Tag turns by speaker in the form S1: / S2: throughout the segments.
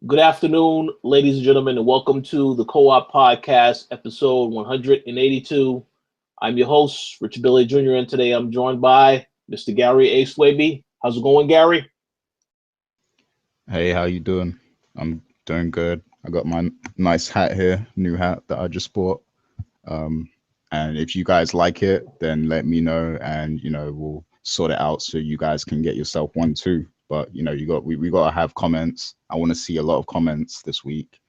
S1: Good afternoon, ladies and gentlemen, and welcome to the Co-op Podcast, episode 182. I'm your host, Richard Billy Jr., and today I'm joined by Mr. Gary A. Swaby. How's it going, Gary?
S2: Hey, how you doing? I'm doing good. I got my nice hat here, new hat that I just bought. Um, and if you guys like it, then let me know, and we'll sort it out so you guys can get yourself one too. But we got to have comments. I want to see a lot of comments this week,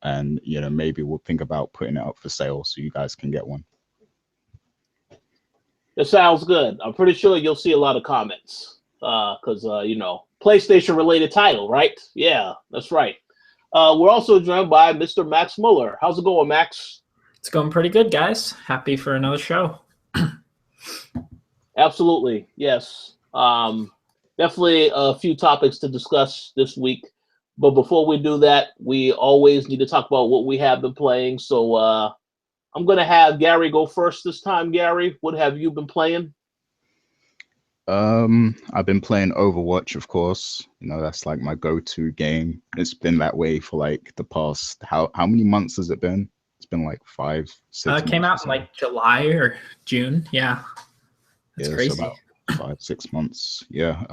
S2: and maybe we'll think about putting it up for sale so you guys can get one.
S1: That sounds good. I'm pretty sure you'll see a lot of comments because, PlayStation-related title, right? Yeah, that's right. We're also joined by Mr. Max Muller. How's it going, Max?
S3: It's going pretty good, guys. Happy for another show.
S1: Absolutely, yes. Definitely a few topics to discuss this week. But before we do that, we always need to talk about what we have been playing. So I'm going to have Gary go first this time. Gary, what have you been playing?
S2: I've been playing Overwatch, of course. That's like my go-to game. It's been that way for like the past how many months has it been? It's been like 5, 6 months.
S3: It came out in like July or June. Yeah. It's crazy.
S2: So about 5, 6 months. Yeah.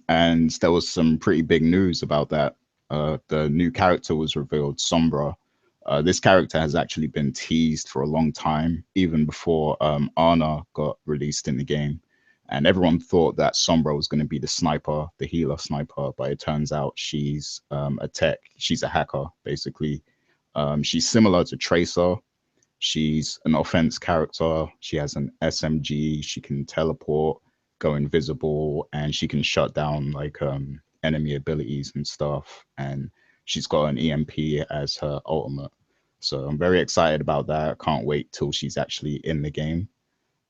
S2: And there was some pretty big news about that. The new character was revealed, Sombra. This character has actually been teased for a long time, even before Ana got released in the game. And everyone thought that Sombra was going to be the sniper, the healer sniper, but it turns out she's a tech. She's a hacker, basically. She's similar to Tracer. She's an offense character. She has an SMG. She can teleport, go invisible, and she can shut down like enemy abilities and stuff. And she's got an EMP as her ultimate. So I'm very excited about that. I can't wait till she's actually in the game.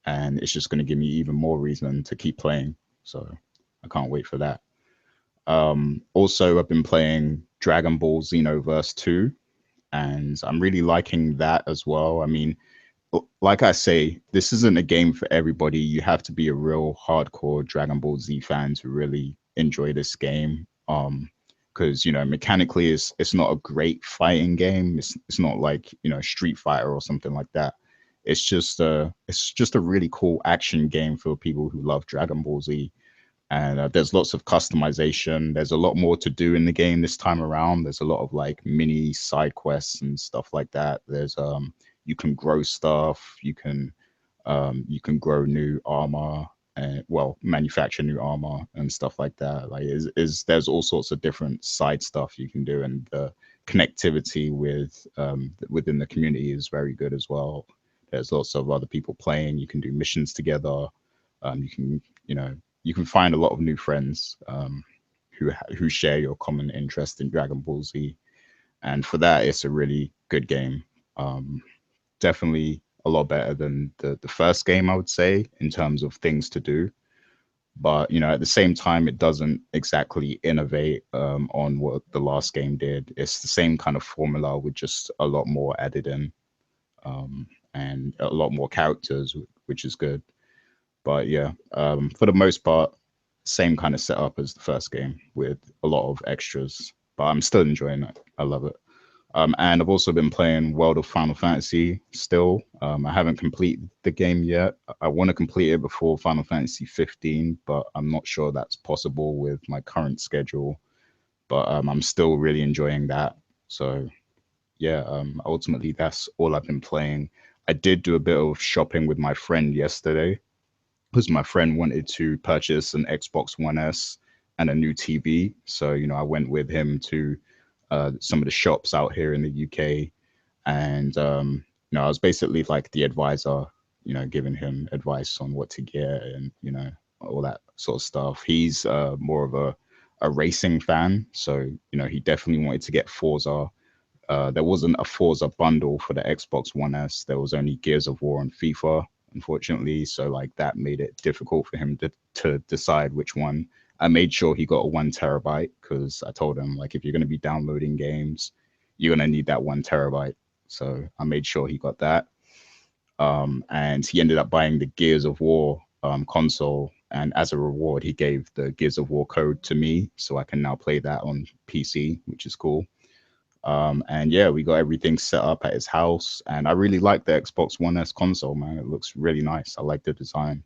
S2: And it's just going to give me even more reason to keep playing. So I can't wait for that. Also, I've been playing Dragon Ball Xenoverse 2, and I'm really liking that as well. I mean, like I say, this isn't a game for everybody. You have to be a real hardcore Dragon Ball Z fan to really enjoy this game. Because mechanically, it's not a great fighting game. It's not like Street Fighter or something like that. It's just a really cool action game for people who love Dragon Ball Z. And there's lots of customization. There's a lot more to do in the game this time around. There's a lot of like mini side quests and stuff like that. There's you can grow stuff. You can grow new armor and manufacture new armor and stuff like that. Like there's all sorts of different side stuff you can do, and the connectivity with within the community is very good as well. There's lots of other people playing. You can do missions together. You can find a lot of new friends who share your common interest in Dragon Ball Z, and for that, it's a really good game. Definitely a lot better than the first game, I would say, in terms of things to do. But at the same time, it doesn't exactly innovate on what the last game did. It's the same kind of formula with just a lot more added in. And a lot more characters, which is good. But yeah, for the most part, same kind of setup as the first game with a lot of extras. But I'm still enjoying it. I love it. And I've also been playing World of Final Fantasy still. I haven't completed the game yet. I want to complete it before Final Fantasy 15, but I'm not sure that's possible with my current schedule. But I'm still really enjoying that. So yeah, ultimately that's all I've been playing. I did do a bit of shopping with my friend yesterday because my friend wanted to purchase an Xbox One S and a new TV. So, I went with him to some of the shops out here in the UK. And, I was basically like the advisor, giving him advice on what to get and, all that sort of stuff. He's more of a racing fan. So, he definitely wanted to get Forza. There wasn't a Forza bundle for the Xbox One S. There was only Gears of War and FIFA, unfortunately. So like that made it difficult for him to decide which one. I made sure he got a 1 terabyte because I told him like if you're going to be downloading games, you're going to need that 1 terabyte. So I made sure he got that. And he ended up buying the Gears of War console. And as a reward, he gave the Gears of War code to me. So I can now play that on PC, which is cool. And yeah, we got everything set up at his house, and I really like the Xbox One S console, man. It looks really nice. I like the design.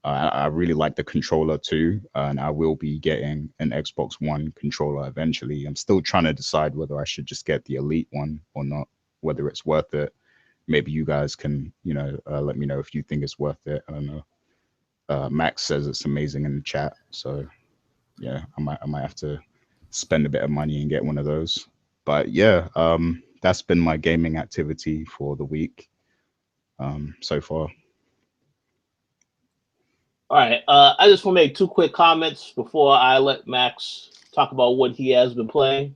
S2: I really like the controller too, and I will be getting an Xbox One controller eventually. I'm still trying to decide whether I should just get the Elite one or not, whether it's worth it. Maybe you guys can, let me know if you think it's worth it. I don't know. Max says it's amazing in the chat, so yeah, I might have to spend a bit of money and get one of those. But yeah, that's been my gaming activity for the week so far.
S1: All right. I just want to make two quick comments before I let Max talk about what he has been playing.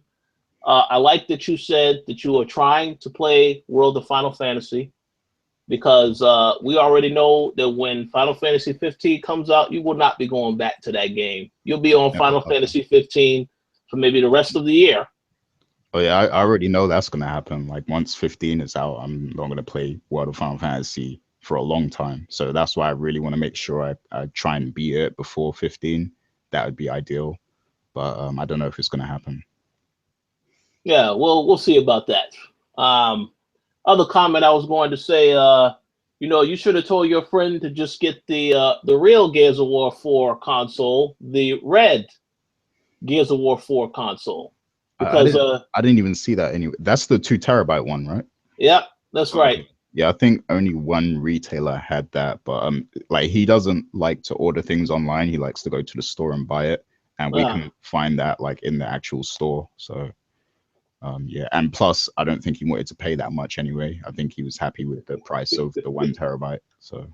S1: I like that you said that you are trying to play World of Final Fantasy, because we already know that when Final Fantasy 15 comes out, you will not be going back to that game. You'll be on Final Fantasy 15 for maybe the rest of the year.
S2: Oh yeah, I already know that's gonna happen. Like once 15 is out, I'm not gonna play World of Final Fantasy for a long time. So that's why I really want to make sure I try and beat it before 15. That would be ideal. But I don't know if it's gonna happen.
S1: Yeah, we'll see about that. Other comment I was going to say, you should have told your friend to just get the real Gears of War 4 console, the red Gears of War 4 console. Because
S2: I didn't even see that anyway. That's the 2 terabyte one, right?
S1: Yeah, that's right.
S2: Okay. Yeah, I think only one retailer had that, but like he doesn't like to order things online. He likes to go to the store and buy it, and we can find that like in the actual store. So yeah, and plus I don't think he wanted to pay that much anyway. I think he was happy with the price of the 1 terabyte. So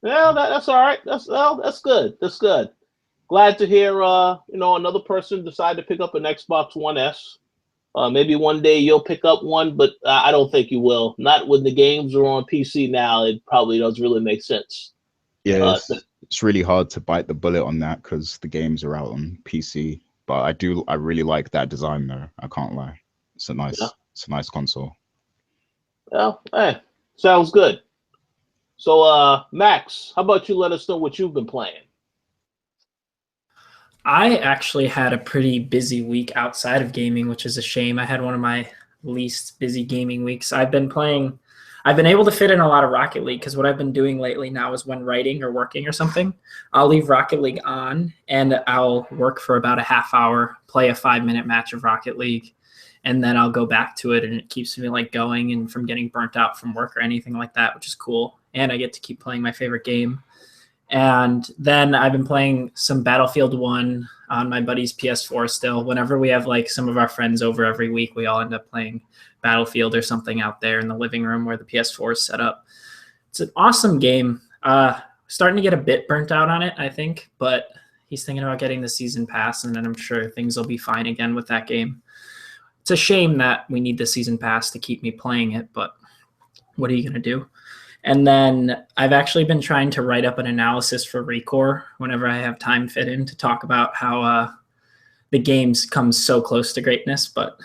S1: yeah, that's all right. That's good. That's good. Glad to hear another person decide to pick up an Xbox One S. Maybe one day you'll pick up one, but I don't think you will. Not when the games are on PC now. It probably doesn't really make sense.
S2: Yeah, it's really hard to bite the bullet on that because the games are out on PC. But I really like that design though. I can't lie. It's a nice console.
S1: Well, hey, sounds good. So, Max, how about you let us know what you've been playing?
S3: I actually had a pretty busy week outside of gaming, which is a shame. I had one of my least busy gaming weeks. I've been able to fit in a lot of Rocket League because what I've been doing lately now is when writing or working or something, I'll leave Rocket League on and I'll work for about a half hour, play a 5-minute match of Rocket League, and then I'll go back to it, and it keeps me like going and from getting burnt out from work or anything like that, which is cool. And I get to keep playing my favorite game. And then I've been playing some Battlefield 1 on my buddy's PS4 still. Whenever we have like some of our friends over every week, we all end up playing Battlefield or something out there in the living room where the PS4 is set up. It's an awesome game. Starting to get a bit burnt out on it, I think, but he's thinking about getting the season pass, and then I'm sure things will be fine again with that game. It's a shame that we need the season pass to keep me playing it, but what are you going to do? And then I've actually been trying to write up an analysis for Recore whenever I have time fit in to talk about how the game's come so close to greatness. But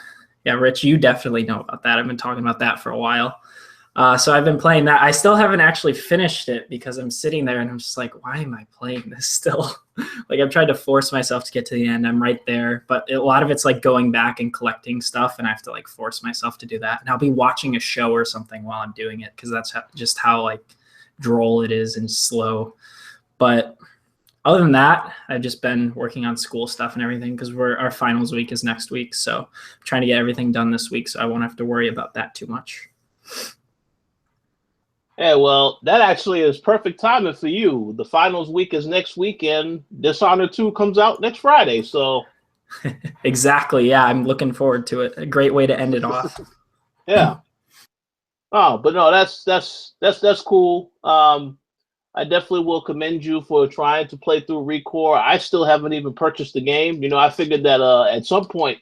S3: yeah, Rich, you definitely know about that. I've been talking about that for a while. So I've been playing that. I still haven't actually finished it because I'm sitting there and I'm just like, why am I playing this still? Like I've tried to force myself to get to the end. I'm right there, but a lot of it's like going back and collecting stuff, and I have to like force myself to do that. And I'll be watching a show or something while I'm doing it because that's just how like droll it is and slow. But other than that, I've just been working on school stuff and everything because our finals week is next week. So I'm trying to get everything done this week so I won't have to worry about that too much.
S1: Yeah, well, that actually is perfect timing for you. The finals week is next week, and Dishonored 2 comes out next Friday. So
S3: exactly, yeah, I'm looking forward to it. A great way to end it off.
S1: Yeah. Oh, but no, that's cool. I definitely will commend you for trying to play through Recore. I still haven't even purchased the game. I figured that at some point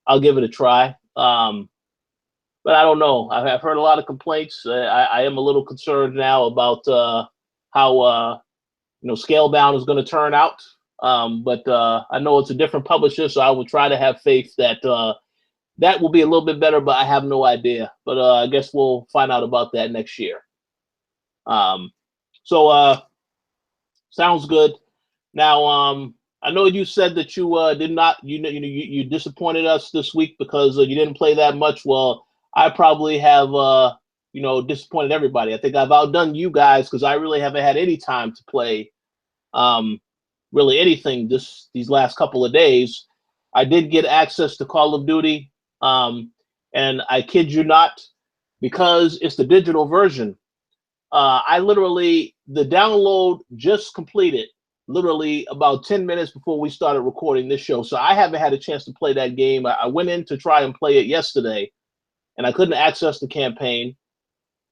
S1: I'll give it a try. But I don't know. I've heard a lot of complaints. I am a little concerned now about how Scalebound is going to turn out. But I know it's a different publisher, so I will try to have faith that that will be a little bit better. But I have no idea. But I guess we'll find out about that next year. So sounds good. Now, I know you said that you did not, you disappointed us this week because you didn't play that much. Well, I probably have, disappointed everybody. I think I've outdone you guys because I really haven't had any time to play really anything these last couple of days. I did get access to Call of Duty, and I kid you not, because it's the digital version. The download just completed literally about 10 minutes before we started recording this show. So I haven't had a chance to play that game. I went in to try and play it yesterday, and I couldn't access the campaign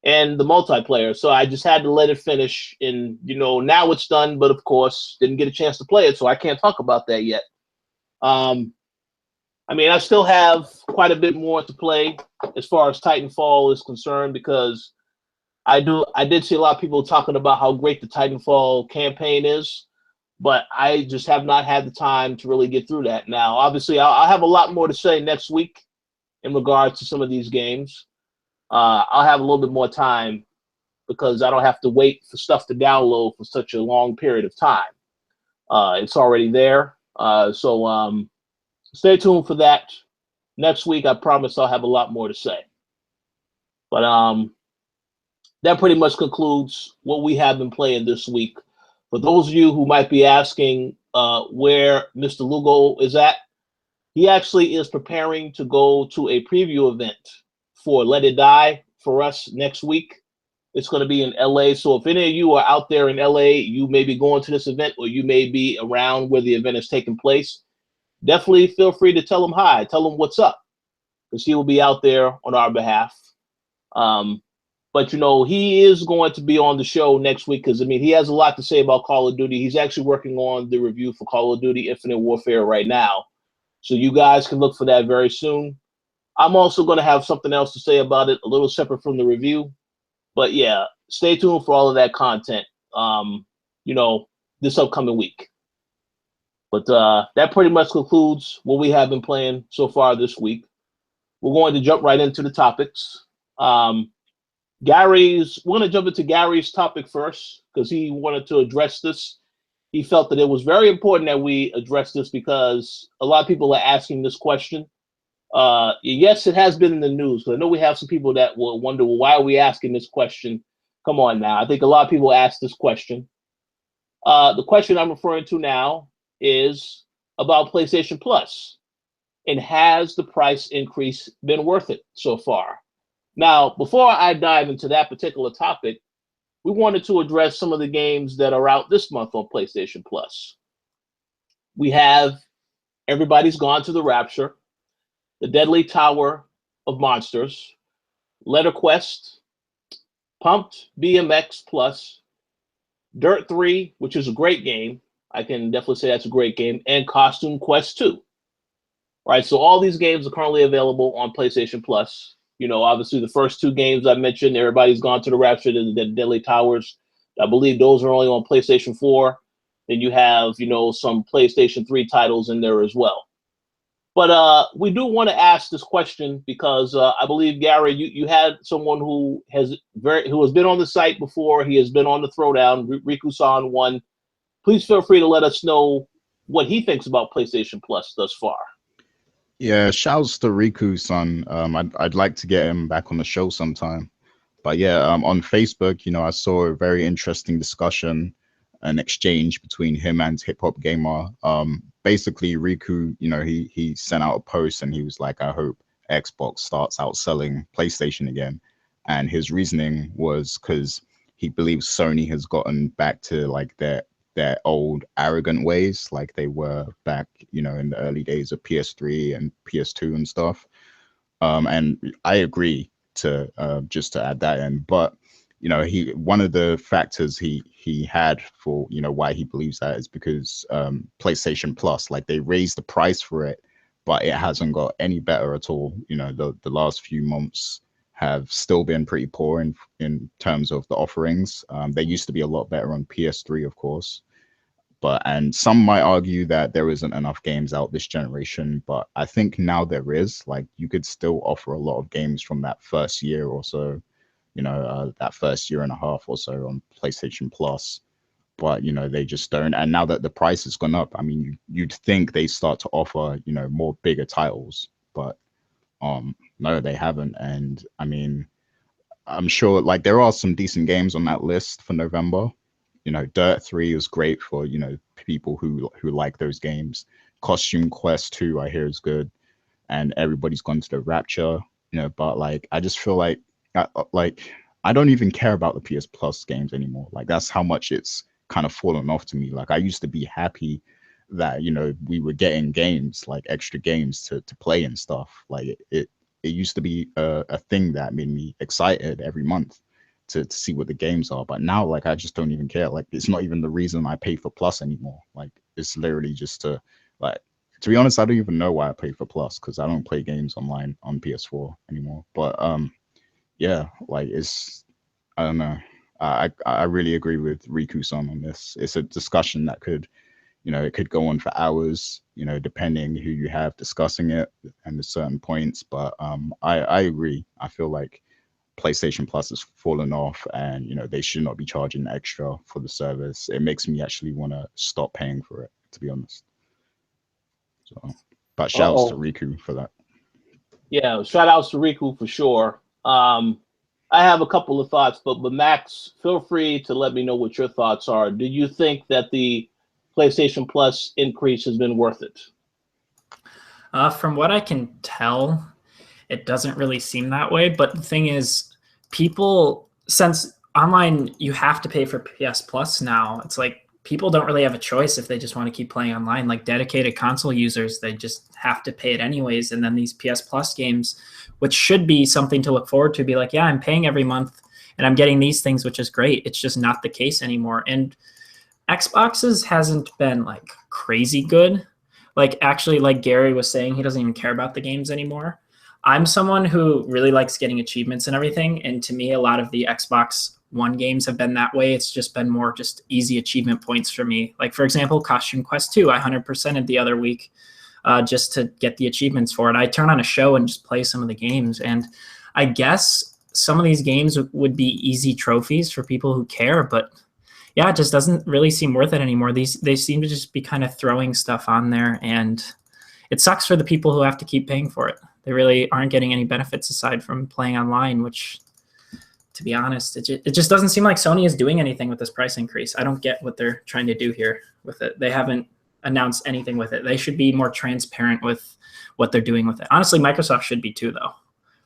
S1: and the multiplayer. So I just had to let it finish. And, now it's done, but of course, didn't get a chance to play it. So I can't talk about that yet. I still have quite a bit more to play as far as Titanfall is concerned, because I did see a lot of people talking about how great the Titanfall campaign is, but I just have not had the time to really get through that. Now, obviously, I'll have a lot more to say next week in regards to some of these games. I'll have a little bit more time because I don't have to wait for stuff to download for such a long period of time. It's already there. So stay tuned for that. Next week, I promise I'll have a lot more to say. But that pretty much concludes what we have been playing this week. For those of you who might be asking where Mr. Lugo is at, he actually is preparing to go to a preview event for Let It Die for us next week. It's going to be in LA. So if any of you are out there in LA, you may be going to this event, or you may be around where the event is taking place, definitely feel free to tell him hi, tell him what's up, because he will be out there on our behalf. But he is going to be on the show next week because he has a lot to say about Call of Duty. He's actually working on the review for Call of Duty Infinite Warfare right now, so you guys can look for that very soon. I'm also going to have something else to say about it, a little separate from the review. But yeah, stay tuned for all of that content, this upcoming week. But that pretty much concludes what we have been playing so far this week. We're going to jump right into the topics. We're going to jump into Gary's topic first because he wanted to address this. He felt that it was very important that we address this because a lot of people are asking this question. Yes, it has been in the news. I know we have some people that will wonder, well, why are we asking this question? Come on now. I think a lot of people ask this question. The question I'm referring to now is about PlayStation Plus. And has the price increase been worth it so far? Now, before I dive into that particular topic, we wanted to address some of the games that are out this month on PlayStation Plus. We have Everybody's Gone to the Rapture, The Deadly Tower of Monsters, Letter Quest, Pumped BMX Plus, Dirt 3, which is a great game. I can definitely say that's a great game, and Costume Quest 2. Right, so all these games are currently available on PlayStation Plus. Obviously the first two games I mentioned, Everybody's Gone to the Rapture, the Deadly Towers. I believe those are only on PlayStation 4. Then you have, some PlayStation 3 titles in there as well. But we do want to ask this question because I believe, Gary, you had someone who has been on the site before. He has been on the Throwdown, Riku-san 1. Please feel free to let us know what he thinks about PlayStation Plus thus far.
S2: Yeah, shouts to Riku-san. I'd like to get him back on the show sometime. But yeah, on Facebook, I saw a very interesting discussion, an exchange between him and Hip Hop Gamer. Basically, Riku, he sent out a post and he was like, I hope Xbox starts outselling PlayStation again. And his reasoning was because he believes Sony has gotten back to like their old arrogant ways, like they were back, in the early days of PS3 and PS2 and stuff. And I agree to just to add that in, but one of the factors he had for why he believes that is because PlayStation Plus, like they raised the price for it, but it hasn't got any better at all. The last few months have still been pretty poor in terms of the offerings. They used to be a lot better on PS3, of course. And some might argue that there isn't enough games out this generation, but I think now there is. Like you could still offer a lot of games from that first year or so, that first year and a half or so on PlayStation Plus. but they just don't. And now that the price has gone up, I mean, you'd think they start to offer more bigger titles, but no, they haven't. And I mean, I'm sure like there are some decent games on that list for November. Dirt 3 is great for people who like those games. Costume Quest 2 I hear is good, and everybody's gone to the Rapture. But like I just feel like I don't even care about the PS Plus games anymore. Like that's how much it's kind of fallen off to me. Like I used to be happy that we were getting games, like extra games to play and stuff. Like it used to be a thing that made me excited every month to see what the games are. But now like I just don't even care. Like it's not even the reason I pay for Plus anymore. Like it's literally just to be honest, I don't even know why I pay for Plus, because I don't play games online on PS4 anymore. But yeah, like I don't know. I really agree with Riku-san on this. It's a discussion that could it could go on for hours, depending who you have discussing it and the certain points. But I agree. I feel like PlayStation Plus has fallen off, and they should not be charging extra for the service. It makes me actually want to stop paying for it, to be honest. So, but shouts to Riku for that.
S1: Yeah, shout outs to Riku for sure. I have a couple of thoughts, but Max, feel free to let me know what your thoughts are. Do you think that the PlayStation Plus increase has been worth it?
S3: From what I can tell, it doesn't really seem that way. But the thing is, people, since online you have to pay for PS Plus now, it's like people don't really have a choice if they just want to keep playing online. Like dedicated console users, they just have to pay it anyways. And then these PS Plus games, which should be something to look forward to, be like, yeah, I'm paying every month and I'm getting these things, which is great. It's just not the case anymore. And Xbox's hasn't been like crazy good. Like actually, like Gary was saying, he doesn't even care about the games anymore. I'm someone who really likes getting achievements and everything. And to me, a lot of the Xbox One games have been that way. It's just been more just easy achievement points for me. Like, for example, Costume Quest 2, I 100%ed the other week just to get the achievements for it. I turn on a show and just play some of the games. And I guess some of these games would be easy trophies for people who care. But yeah, it just doesn't really seem worth it anymore. They seem to just be kind of throwing stuff on there. And it sucks for the people who have to keep paying for it. They really aren't getting any benefits aside from playing online, which, to be honest, it just doesn't seem like Sony is doing anything with this price increase. I don't get what they're trying to do here with it. They haven't announced anything with it. They should be more transparent with what they're doing with it. Honestly, Microsoft should be too, though.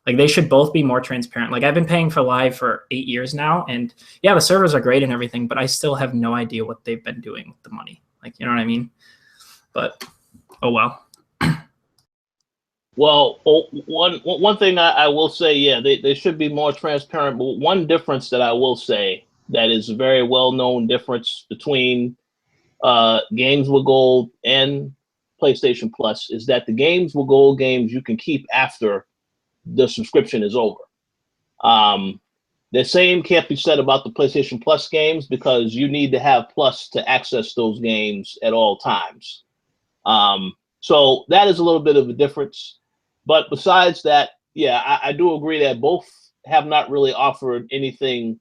S3: Like they should both be more transparent. Like I've been paying for Live for 8 years now, and yeah, the servers are great and everything, but I still have no idea what they've been doing with the money. Like, you know what I mean? But oh well.
S1: Well, one thing I will say, yeah, they should be more transparent. But one difference that I will say that is a very well-known difference between Games with Gold and PlayStation Plus is that the Games with Gold games you can keep after the subscription is over. The same can't be said about the PlayStation Plus games because you need to have Plus to access those games at all times. So that is a little bit of a difference. But besides that, yeah, I do agree that both have not really offered anything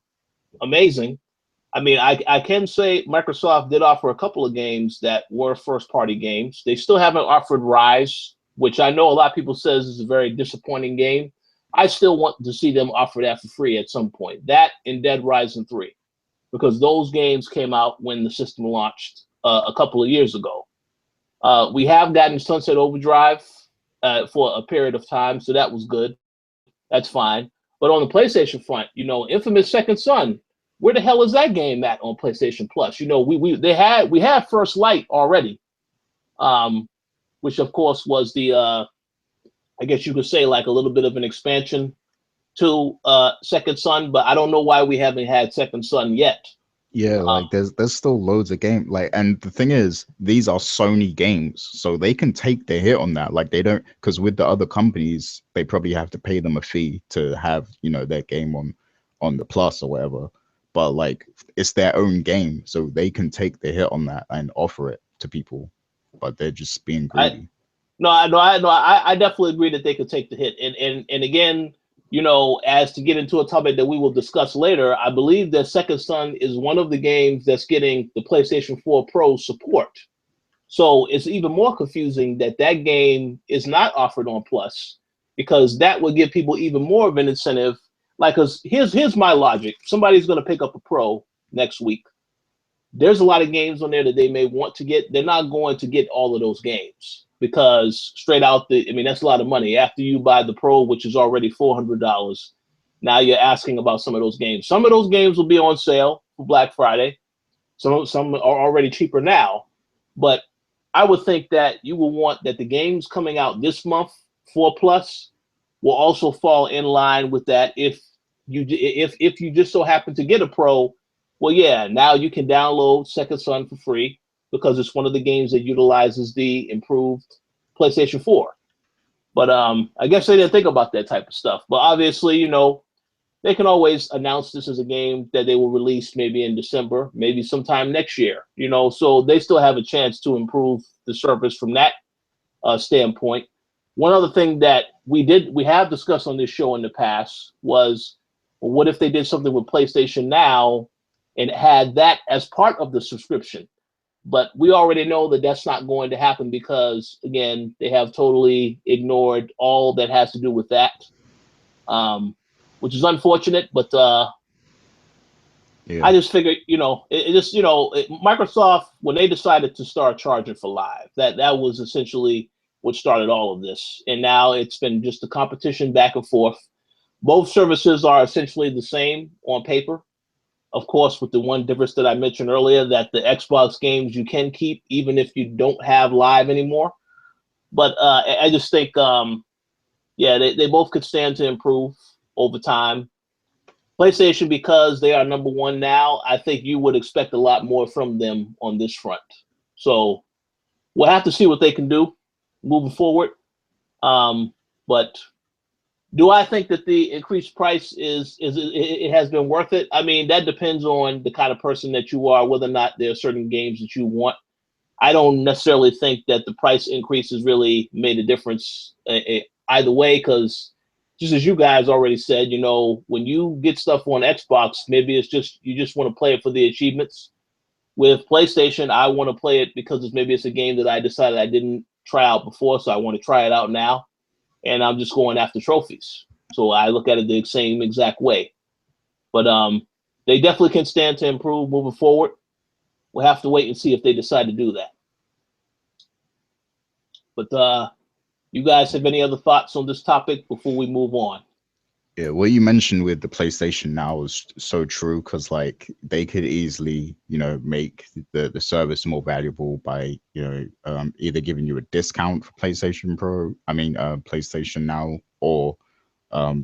S1: amazing. I mean, I can say Microsoft did offer a couple of games that were first-party games. They still haven't offered Rise, which I know a lot of people says is a very disappointing game. I still want to see them offer that for free at some point. That and Dead Rising 3, because those games came out when the system launched a couple of years ago. We have gotten Sunset Overdrive for a period of time, so that was good. That's fine. But on the PlayStation front, Infamous Second Son, where the hell is that game at on PlayStation Plus? We had First Light already, which of course was the I guess you could say like a little bit of an expansion to Second Son, but I don't know why we haven't had Second Son yet.
S2: Yeah, like there's still loads of games. Like, and the thing is, these are Sony games, so they can take the hit on that. Like they don't, because with the other companies, they probably have to pay them a fee to have their game on the Plus or whatever. But like it's their own game, so they can take the hit on that and offer it to people. But they're just being greedy.
S1: I definitely agree that they could take the hit. And again, you know, as to get into a topic that we will discuss later, I believe that Second Son is one of the games that's getting the PlayStation 4 Pro support. So it's even more confusing that that game is not offered on Plus, because that would give people even more of an incentive. Like, cause here's my logic. Somebody's going to pick up a Pro next week. There's a lot of games on there that they may want to get. They're not going to get all of those games because straight out I mean, that's a lot of money. After you buy the Pro, which is already $400, now you're asking about some of those games. Some of those games will be on sale for Black Friday. Some are already cheaper now, but I would think that you will want that the games coming out this month, 4 Plus, will also fall in line with that. If you just so happen to get a Pro, well, yeah, now you can download Second Son for free because it's one of the games that utilizes the improved PlayStation 4. But I guess they didn't think about that type of stuff. But obviously, you know, they can always announce this as a game that they will release maybe in December, maybe sometime next year, you know, so they still have a chance to improve the service from that standpoint. One other thing that we have discussed on this show in the past was, well, what if they did something with PlayStation Now and had that as part of the subscription? But we already know that that's not going to happen because, again, they have totally ignored all that has to do with that. Which is unfortunate, but
S2: Yeah.
S1: I just figured, you know, it just, you know, Microsoft, when they decided to start charging for Live, that was essentially what started all of this. And now it's been just a competition back and forth. Both services are essentially the same on paper. Of course, with the one difference that I mentioned earlier, that the Xbox games you can keep even if you don't have Live anymore. But I just think, yeah, they both could stand to improve over time. PlayStation, because they are number one now, I think you would expect a lot more from them on this front. So we'll have to see what they can do moving forward. But do I think that the increased price it has been worth it? I mean, that depends on the kind of person that you are, whether or not there are certain games that you want. I don't necessarily think that the price increase has really made a difference either way, because just as you guys already said, you know, when you get stuff on Xbox, maybe it's just you just want to play it for the achievements. With PlayStation, I want to play it because maybe it's a game that I decided I didn't try out before, so I want to try it out now, and I'm just going after trophies. So I look at it the same exact way. But they definitely can stand to improve moving forward. We'll have to wait and see if they decide to do that. But you guys have any other thoughts on this topic before we move on?
S2: Yeah, what you mentioned with the PlayStation Now is so true, because like they could easily, you know, make the service more valuable by, you know, either giving you a discount for PlayStation PlayStation Now, or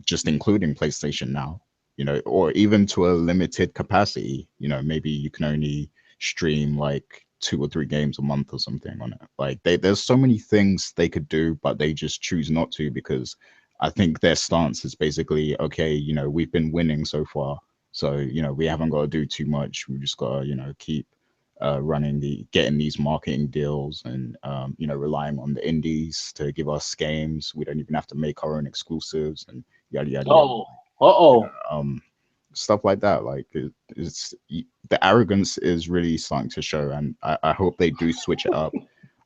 S2: just including PlayStation Now, you know, or even to a limited capacity. You know, maybe you can only stream like 2 or 3 games a month or something on it. Like there's so many things they could do, but they just choose not to, because I think their stance is basically, okay, you know, we've been winning so far, so, you know, we haven't got to do too much. We just got to, you know, keep getting these marketing deals, and you know, relying on the indies to give us games. We don't even have to make our own exclusives, and yada yada. Stuff like that. Like it's the arrogance is really starting to show, and I hope they do switch it up.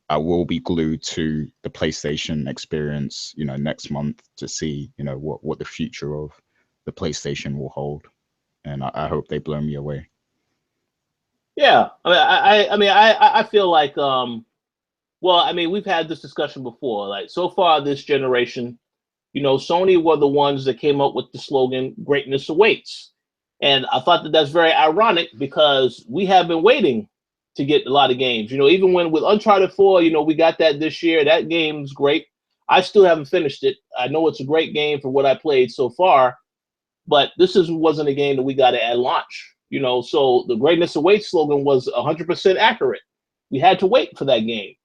S2: I will be glued to the PlayStation experience, you know, next month to see, you know, what the future of the PlayStation will hold, and I hope they blow me away.
S1: Yeah, I feel like, well, I mean, we've had this discussion before. Like, so far this generation, you know, Sony were the ones that came up with the slogan "Greatness awaits," and I thought that that's very ironic because we have been waiting to get a lot of games. You know, even when with Uncharted 4, you know, we got that this year. That game's great. I still haven't finished it. I know it's a great game for what I played so far, but wasn't a game that we got at launch. You know, so the "Greatness awaits" slogan was 100% accurate. We had to wait for that game.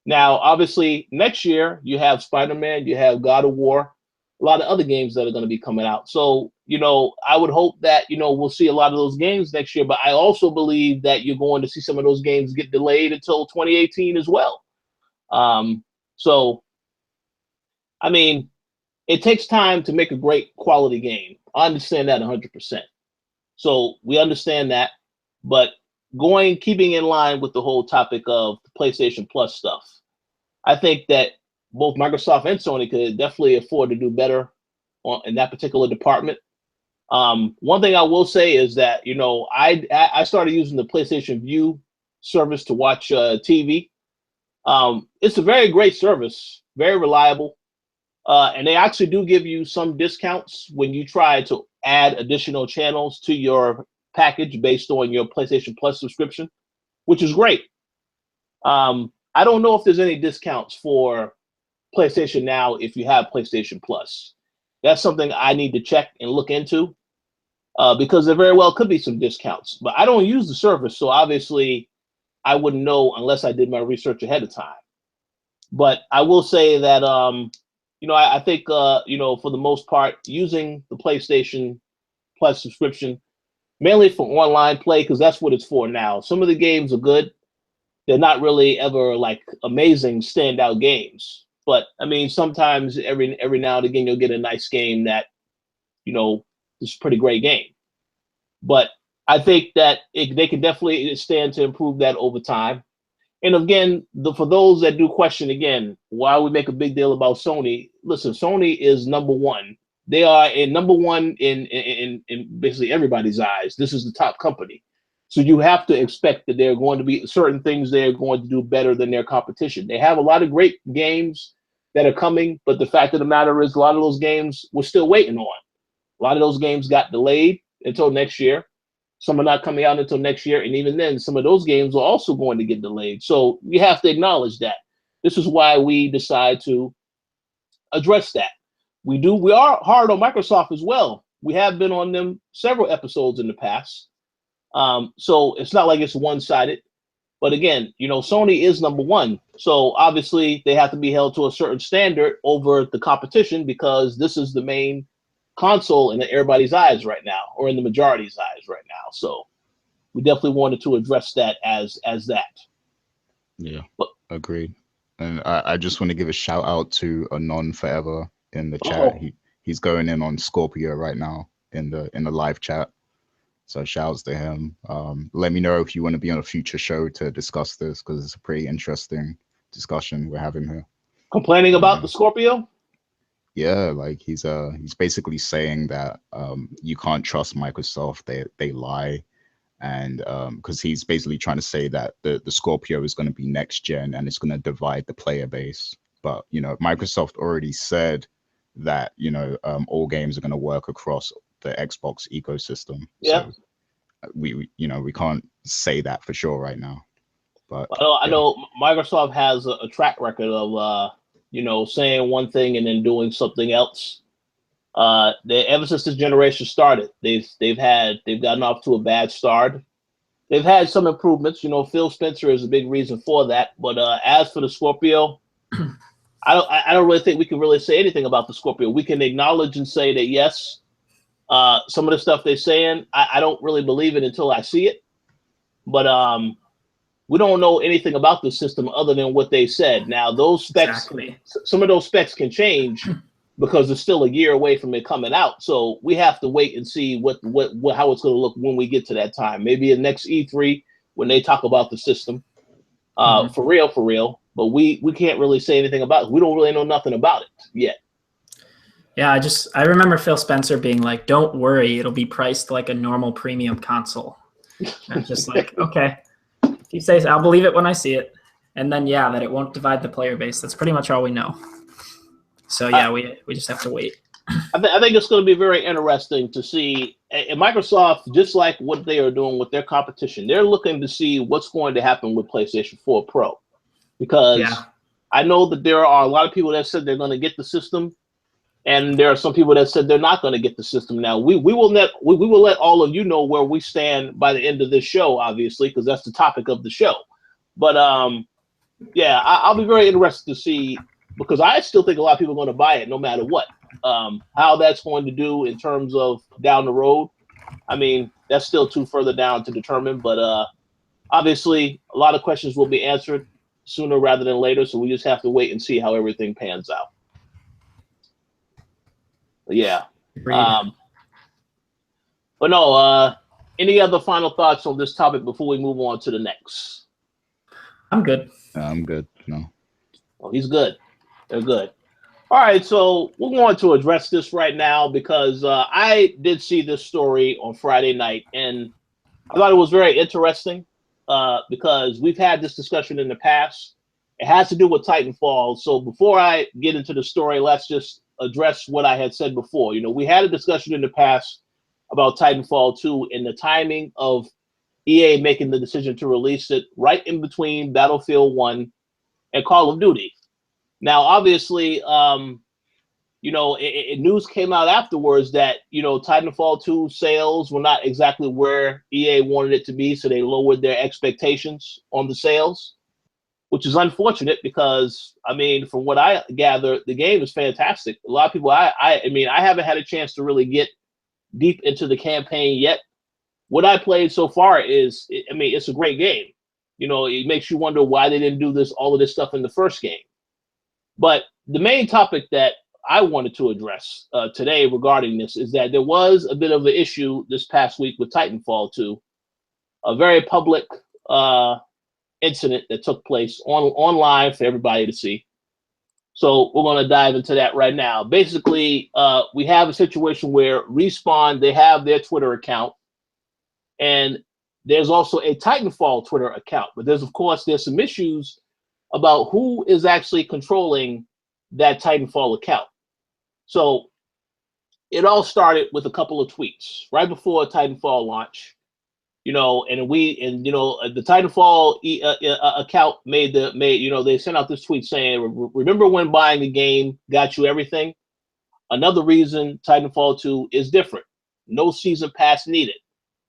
S1: Now, obviously, next year you have Spider-Man, you have God of War, a lot of other games that are going to be coming out. So, you know, I would hope that, you know, we'll see a lot of those games next year, but I also believe that you're going to see some of those games get delayed until 2018 as well. So, I mean, it takes time to make a great quality game. I understand that 100%. So we understand that, but keeping in line with the whole topic of the PlayStation Plus stuff, I think that both Microsoft and Sony could definitely afford to do better in that particular department. One thing I will say is that, you know, I started using the PlayStation View service to watch TV. It's a very great service, very reliable. And they actually do give you some discounts when you try to add additional channels to your package based on your PlayStation Plus subscription, which is great. I don't know if there's any discounts for PlayStation Now if you have PlayStation Plus. That's something I need to check and look into because there very well could be some discounts. But I don't use the service, so obviously I wouldn't know unless I did my research ahead of time. But I will say that you know, I think you know, for the most part, using the PlayStation Plus subscription mainly for online play, because that's what it's for now. Some of the games are good. They're not really ever like amazing standout games. But I mean, sometimes every now and again you'll get a nice game that, you know, is a pretty great game. But I think that they can definitely stand to improve that over time. And again, for those that do question again, why we make a big deal about Sony, listen, Sony is number one. They are number one in basically everybody's eyes. This is the top company. So you have to expect that there are going to be certain things they're going to do better than their competition. They have a lot of great games that are coming, but the fact of the matter is a lot of those games we're still waiting on. A lot of those games got delayed until next year. Some are not coming out until next year. And even then, some of those games are also going to get delayed. So you have to acknowledge that. This is why we decide to address that. We are hard on Microsoft as well. We have been on them several episodes in the past. So it's not like it's one-sided. But again, you know, Sony is number one. So obviously they have to be held to a certain standard over the competition because this is the main console in everybody's eyes right now, or in the majority's eyes right now. So we definitely wanted to address that as that.
S2: Yeah, agreed. And I just want to give a shout out to Anon Forever in the chat. He's going in on Scorpio right now in the live chat. So shouts to him. Let me know if you want to be on a future show to discuss this because it's a pretty interesting discussion we're having here.
S1: Complaining about the Scorpio?
S2: Yeah, like he's basically saying that you can't trust Microsoft. They lie, and because he's basically trying to say that the Scorpio is going to be next gen and it's going to divide the player base. But you know, Microsoft already said that, you know, all games are going to work across the Xbox ecosystem.
S1: Yeah.
S2: So we you know, we can't say that for sure right now. But
S1: I know Microsoft has a track record of you know, saying one thing and then doing something else. Ever since this generation started, they've gotten off to a bad start. They've had some improvements. You know, Phil Spencer is a big reason for that. But as for the Scorpio, I don't really think we can really say anything about the Scorpio. We can acknowledge and say that yes, some of the stuff they're saying, I don't really believe it until I see it. But we don't know anything about the system other than what they said. Now, those specs, some of those specs can change because it's still a year away from it coming out. So we have to wait and see how it's going to look when we get to that time. Maybe in next E3 when they talk about the system, for real. But we can't really say anything about it. We don't really know nothing about it yet. Yeah,
S3: I remember Phil Spencer being like, "Don't worry, it'll be priced like a normal premium console." And I'm just like, okay. If he says, I'll believe it when I see it. And then, yeah, that it won't divide the player base. That's pretty much all we know. So, yeah, we just have to wait.
S1: I think it's going to be very interesting to see. And Microsoft, just like what they are doing with their competition, they're looking to see what's going to happen with PlayStation 4 Pro. Because I know that there are a lot of people that said they're going to get the system. And there are some people that said they're not going to get the system. Now we will let all of you know where we stand by the end of this show, obviously, because that's the topic of the show. But yeah, I'll be very interested to see, because I still think a lot of people are going to buy it no matter what. How that's going to do in terms of down the road, I mean, that's still too further down to determine. But obviously, a lot of questions will be answered sooner rather than later. So we just have to wait and see how everything pans out. Yeah.
S3: Agreed.
S1: But no, any other final thoughts on this topic before we move on to the next?
S3: I'm good.
S2: I'm good. No.
S1: Oh, he's good. They're good. All right, so we're going to address this right now because I did see this story on Friday night, and I thought it was very interesting because we've had this discussion in the past. It has to do with Titanfall. So before I get into the story, let's just address what I had said before. You know, we had a discussion in the past about Titanfall 2 and the timing of EA making the decision to release it right in between Battlefield 1 and Call of Duty. Now, obviously, you know, news came out afterwards that, you know, Titanfall 2 sales were not exactly where EA wanted it to be, so they lowered their expectations on the sales, which is unfortunate because, I mean, from what I gather, the game is fantastic. A lot of people, I mean, I haven't had a chance to really get deep into the campaign yet. What I played so far is, I mean, it's a great game. You know, it makes you wonder why they didn't do all of this stuff in the first game. But the main topic that I wanted to address today regarding this is that there was a bit of an issue this past week with Titanfall 2, a very public incident that took place online for everybody to see. So we're going to dive into that right now. Basically, we have a situation where Respawn, they have their Twitter account, and there's also a Titanfall Twitter account. But there's some issues about who is actually controlling that Titanfall account. So it all started with a couple of tweets right before Titanfall launch, you know, and the Titanfall account they sent out this tweet saying, remember when buying the game got you everything? Another reason Titanfall 2 is different. No season pass needed.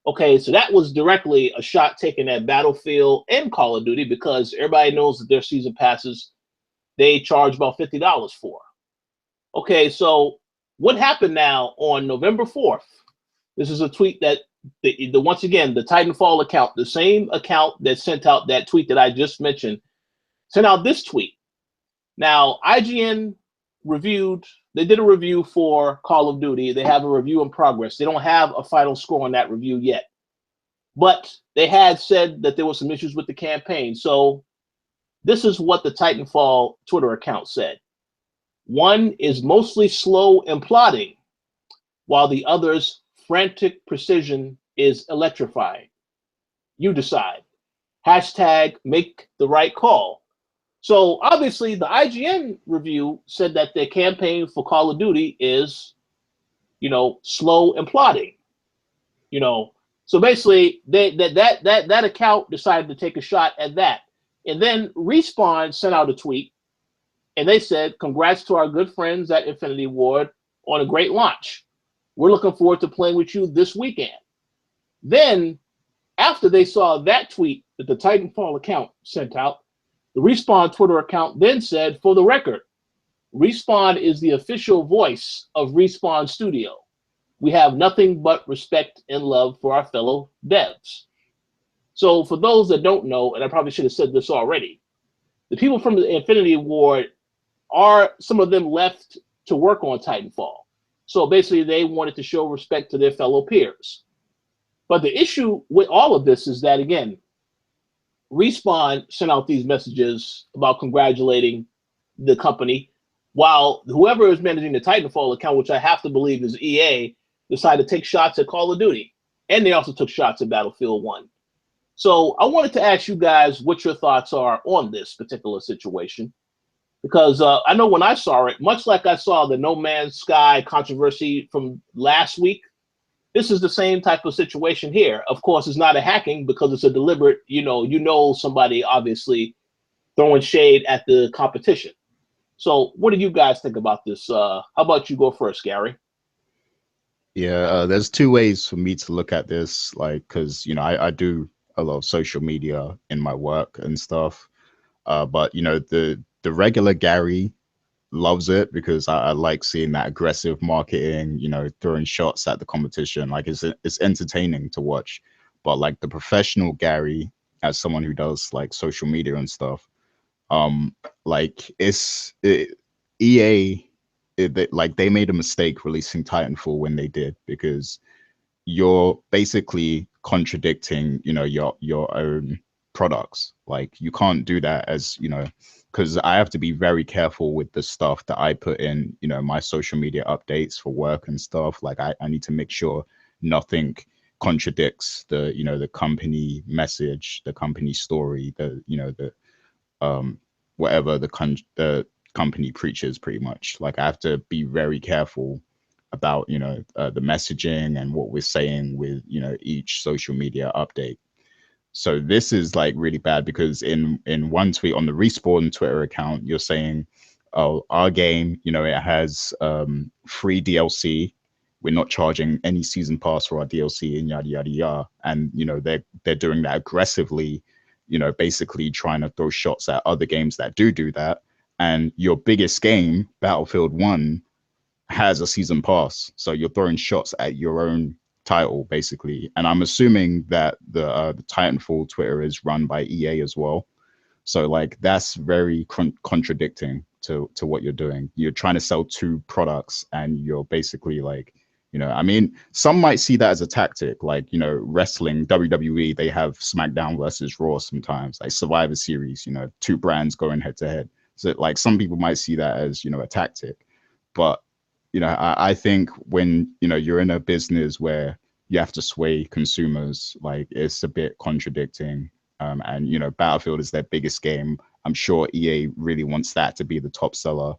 S1: Okay, so that was directly a shot taken at Battlefield and Call of Duty because everybody knows that their season passes, they charge about $50 for. Okay, so what happened now on November 4th? This is a tweet that once again, the Titanfall account, the same account that sent out that tweet that I just mentioned, sent out this tweet. Now, IGN they did a review for Call of Duty. They have a review in progress. They don't have a final score on that review yet. But they had said that there were some issues with the campaign. So this is what the Titanfall Twitter account said. One is mostly slow and plodding, while the other's frantic precision is electrifying. You decide. Hashtag make the right call. So obviously the IGN review said that the campaign for Call of Duty is, you know, slow and plodding. You know, so basically that account decided to take a shot at that. And then Respawn sent out a tweet and they said, congrats to our good friends at Infinity Ward on a great launch. We're looking forward to playing with you this weekend. Then after they saw that tweet that the Titanfall account sent out, the Respawn Twitter account then said, for the record, Respawn is the official voice of Respawn Studio. We have nothing but respect and love for our fellow devs. So for those that don't know, and I probably should have said this already, the people from the Infinity Ward some of them left to work on Titanfall. So basically they wanted to show respect to their fellow peers. But the issue with all of this is that, again, Respawn sent out these messages about congratulating the company, while whoever is managing the Titanfall account, which I have to believe is EA, decided to take shots at Call of Duty. And they also took shots at Battlefield 1. So I wanted to ask you guys what your thoughts are on this particular situation. Because I know when I saw it, much like I saw the No Man's Sky controversy from last week, this is the same type of situation here. Of course, it's not a hacking because it's a deliberate, you know, somebody obviously throwing shade at the competition. So what do you guys think about this? How about you go first, Gary?
S2: Yeah, there's two ways for me to look at this, like, because, you know, I do a lot of social media in my work and stuff. But, you know, the regular Gary loves it because I like seeing that aggressive marketing, you know, throwing shots at the competition. Like it's entertaining to watch. But like the professional Gary, as someone who does like social media and stuff, like EA like they made a mistake releasing Titanfall when they did, because you're basically contradicting, you know, your own products. Like you can't do that, as you know, because I have to be very careful with the stuff that I put in, you know, my social media updates for work and stuff. Like I need to make sure nothing contradicts the, you know, the company message, the company story, the, you know, the whatever the company preaches, pretty much. Like I have to be very careful about, you know, the messaging and what we're saying with, you know, each social media update. So this is like really bad, because in one tweet on the Respawn Twitter account, you're saying, oh, our game, you know, it has free DLC. We're not charging any season pass for our DLC and yada yada yada. And you know, they're doing that aggressively, you know, basically trying to throw shots at other games that do that. And your biggest game, Battlefield 1, has a season pass, so you're throwing shots at your own title basically. And I'm assuming that the Titanfall Twitter is run by EA as well, so like that's very contradicting to what you're doing. You're trying to sell two products, and you're basically like, you know, I mean, some might see that as a tactic, like, you know, wrestling, WWE, they have SmackDown versus Raw sometimes, like Survivor Series, you know, two brands going head to head. So like some people might see that as, you know, a tactic. But you know, I think when, you know, you're in a business where you have to sway consumers, like it's a bit contradicting. And, you know, Battlefield is their biggest game. I'm sure EA really wants that to be the top seller.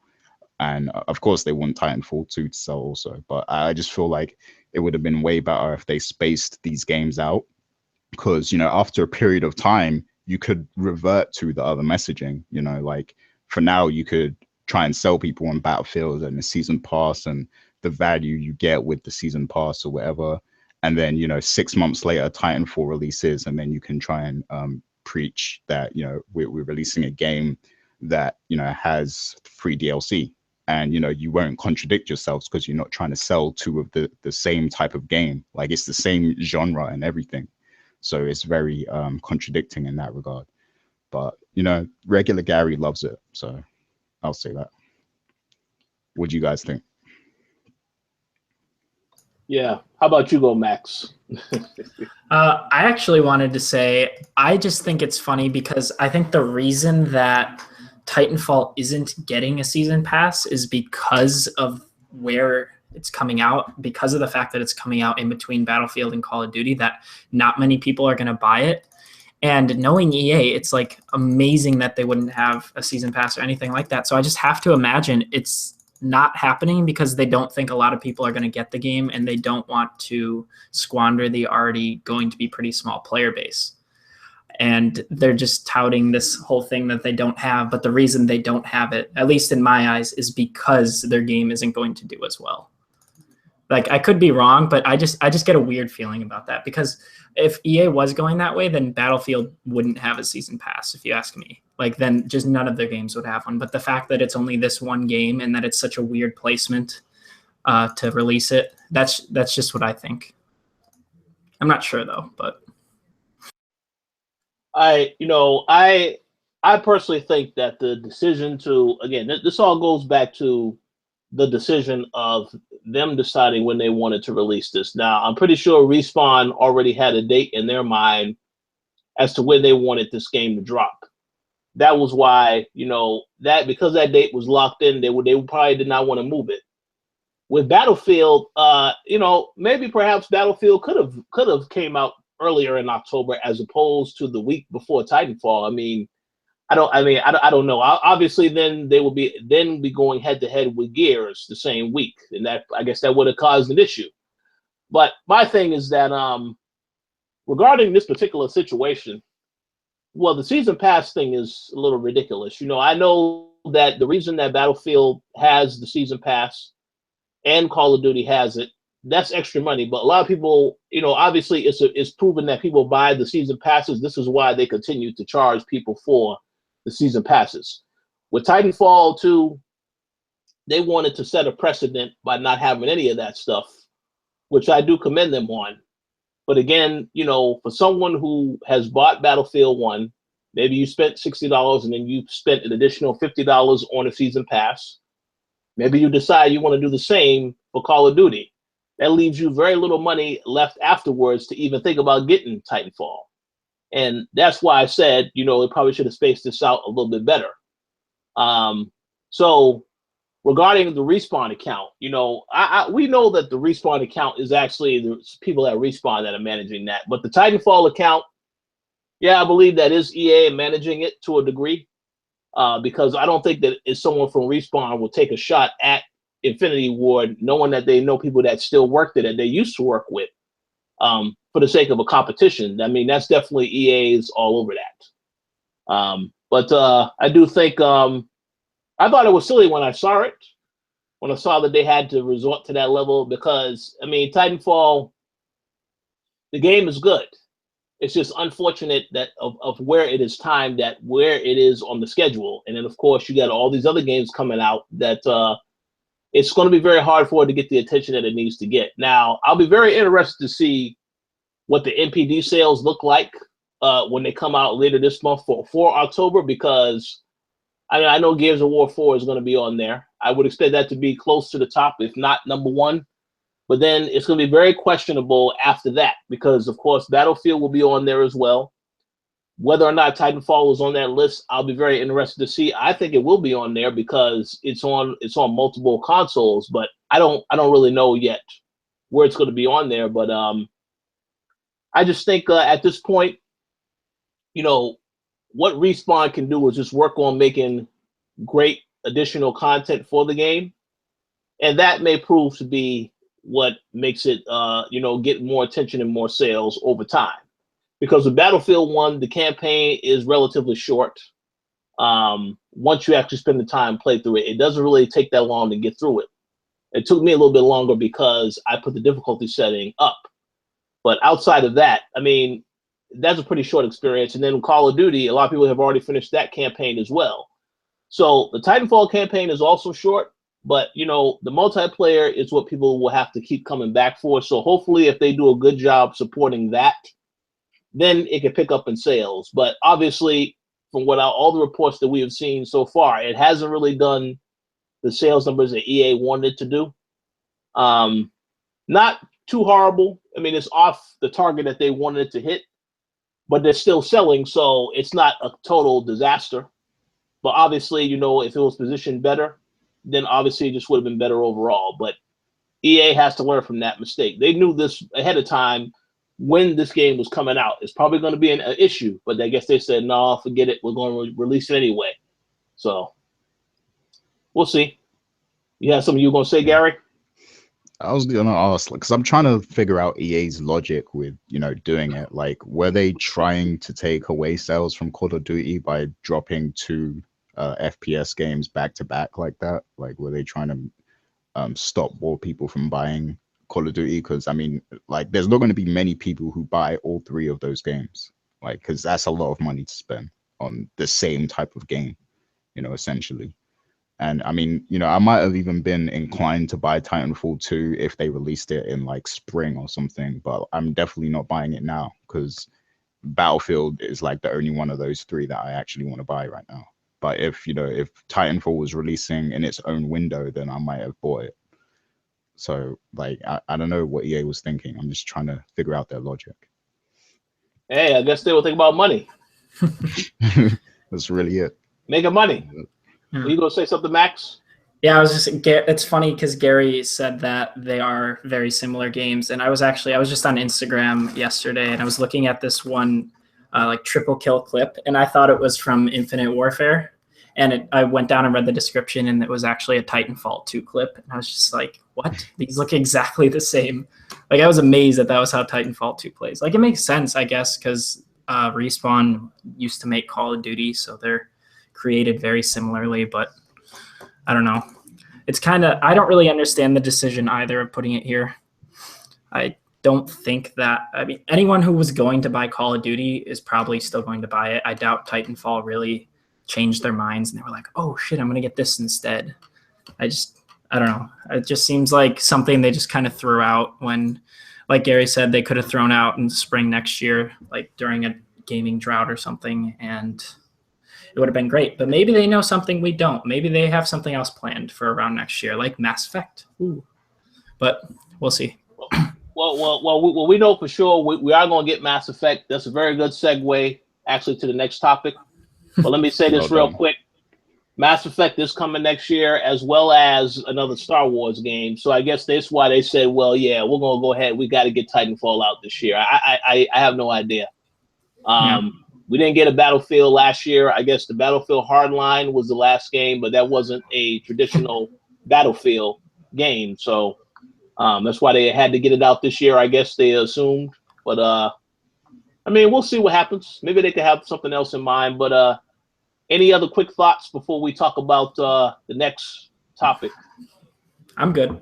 S2: And of course they want Titanfall 2 to sell also. But I just feel like it would have been way better if they spaced these games out, because, you know, after a period of time, you could revert to the other messaging, you know, like for now you could try and sell people on Battlefield and the season pass and the value you get with the season pass or whatever. And then, you know, 6 months later, Titanfall releases, and then you can try and preach that, you know, we're releasing a game that, you know, has free DLC. And, you know, you won't contradict yourselves because you're not trying to sell two of the same type of game. Like it's the same genre and everything. So it's very contradicting in that regard. But, you know, regular Gary loves it. So I'll say that. What do you guys think?
S1: Yeah. How about you go, Max?
S3: I actually wanted to say, I just think it's funny because I think the reason that Titanfall isn't getting a season pass is because of where it's coming out, because of the fact that it's coming out in between Battlefield and Call of Duty, that not many people are going to buy it. And knowing EA, it's like amazing that they wouldn't have a season pass or anything like that. So I just have to imagine it's not happening because they don't think a lot of people are going to get the game, and they don't want to squander the already going to be pretty small player base. And they're just touting this whole thing that they don't have. But the reason they don't have it, at least in my eyes, is because their game isn't going to do as well. Like, I could be wrong, but I just get a weird feeling about that, because if EA was going that way, then Battlefield wouldn't have a season pass, if you ask me. Like, then just none of their games would have one. But the fact that it's only this one game and that it's such a weird placement to release it, that's just what I think. I'm not sure though, but
S1: I personally think that the decision to, again, this all goes back to the decision of them deciding when they wanted to release this. Now, I'm pretty sure Respawn already had a date in their mind as to when they wanted this game to drop. That was why, that because that date was locked in, they probably did not want to move it. With Battlefield, maybe perhaps Battlefield could have came out earlier in October as opposed to the week before Titanfall. I don't know. Obviously, then they will be going head to head with Gears the same week, and that, I guess, that would have caused an issue. But my thing is that regarding this particular situation, well, the season pass thing is a little ridiculous. I know that the reason that Battlefield has the season pass and Call of Duty has it, that's extra money. But a lot of people, obviously, it's proven that people buy the season passes. This is why they continue to charge people for the season passes. With Titanfall 2, they wanted to set a precedent by not having any of that stuff, which I do commend them on. But again, for someone who has bought Battlefield 1, maybe you spent $60 and then you spent an additional $50 on a season pass. Maybe you decide you want to do the same for Call of Duty. That leaves you very little money left afterwards to even think about getting Titanfall. And that's why I said, they probably should have spaced this out a little bit better. So regarding the Respawn account, we know that the Respawn account is actually the people at Respawn that are managing that. But the Titanfall account, I believe that is EA managing it to a degree, because I don't think that if someone from Respawn will take a shot at Infinity Ward, knowing that they know people that still work there that they used to work with, for the sake of a competition. I mean, that's definitely EA's all over that. But I do think I thought it was silly when I saw it, when I saw that they had to resort to that level, because, I mean, Titanfall, the game is good. It's just unfortunate that of where it is timed, that where it is on the schedule. And then, of course, you got all these other games coming out that it's going to be very hard for it to get the attention that it needs to get. Now, I'll be very interested to see what the NPD sales look like when they come out later this month for October, because I know Gears of War 4 is going to be on there. I would expect that to be close to the top, if not number one. But then it's going to be very questionable after that, because, of course, Battlefield will be on there as well. Whether or not Titanfall is on that list, I'll be very interested to see. I think it will be on there because it's on multiple consoles, but I don't really know yet where it's going to be on there. But I just think at this point, what Respawn can do is just work on making great additional content for the game, and that may prove to be what makes it get more attention and more sales over time. Because with Battlefield 1, the campaign is relatively short. Once you actually spend the time play through it, it doesn't really take that long to get through it. It took me a little bit longer because I put the difficulty setting up. But outside of that, I mean, that's a pretty short experience. And then Call of Duty, a lot of people have already finished that campaign as well. So the Titanfall campaign is also short, but the multiplayer is what people will have to keep coming back for. So hopefully if they do a good job supporting that, then it can pick up in sales. But obviously, from all the reports that we have seen so far, it hasn't really done the sales numbers that EA wanted it to do. Not too horrible. I mean, it's off the target that they wanted it to hit, but they're still selling, so it's not a total disaster. But obviously, if it was positioned better, then obviously it just would have been better overall. But EA has to learn from that mistake. They knew this ahead of time when this game was coming out. It's probably going to be an issue, but I guess they said, no, forget it. We're going to release it anyway. So we'll see. You have something you were going to say, Gary?
S2: I was going to ask, because I'm trying to figure out EA's logic with, doing it. Like, were they trying to take away sales from Call of Duty by dropping two FPS games back to back like that? Like, were they trying to stop more people from buying Call of Duty? Because I mean, like, there's not going to be many people who buy all three of those games, like, because that's a lot of money to spend on the same type of game, essentially. And I mean, I might have even been inclined to buy Titanfall 2 if they released it in like spring or something, but I'm definitely not buying it now because Battlefield is like the only one of those three that I actually want to buy right now. But if Titanfall was releasing in its own window, then I might have bought it. So, like, I don't know what EA was thinking. I'm just trying to figure out their logic.
S1: Hey, I guess they were thinking about money.
S2: That's really it.
S1: Making money. Are you going to say something, Max?
S3: Yeah, it's funny because Gary said that they are very similar games. And I was just on Instagram yesterday and I was looking at this one like triple kill clip and I thought it was from Infinite Warfare. And I went down and read the description, and it was actually a Titanfall 2 clip. And I was just like, what? These look exactly the same. Like, I was amazed that was how Titanfall 2 plays. Like, it makes sense, I guess, because Respawn used to make Call of Duty, so they're created very similarly. But I don't know. It's kind of – I don't really understand the decision either of putting it here. I don't think that – I mean, anyone who was going to buy Call of Duty is probably still going to buy it. I doubt Titanfall really – changed their minds and they were like, oh shit, I'm gonna get this instead. I don't know, it just seems like something they just kind of threw out when, like Gary said, they could have thrown out in spring next year, like during a gaming drought or something, and it would have been great. But maybe they know something we don't. Maybe they have something else planned for around next year, like Mass Effect. Ooh. But we'll see.
S1: Well, we know for sure we are going to get Mass Effect. That's a very good segue, actually, to the next topic. But let me say this real quick. Mass Effect is coming next year, as well as another Star Wars game. So I guess that's why they said, well, yeah, we're going to go ahead. We got to get Titanfall out this year. I have no idea. We didn't get a Battlefield last year. I guess the Battlefield Hardline was the last game, but that wasn't a traditional Battlefield game. So that's why they had to get it out this year, I guess they assumed. But, I mean, we'll see what happens. Maybe they could have something else in mind. But any other quick thoughts before we talk about the next topic?
S3: I'm good.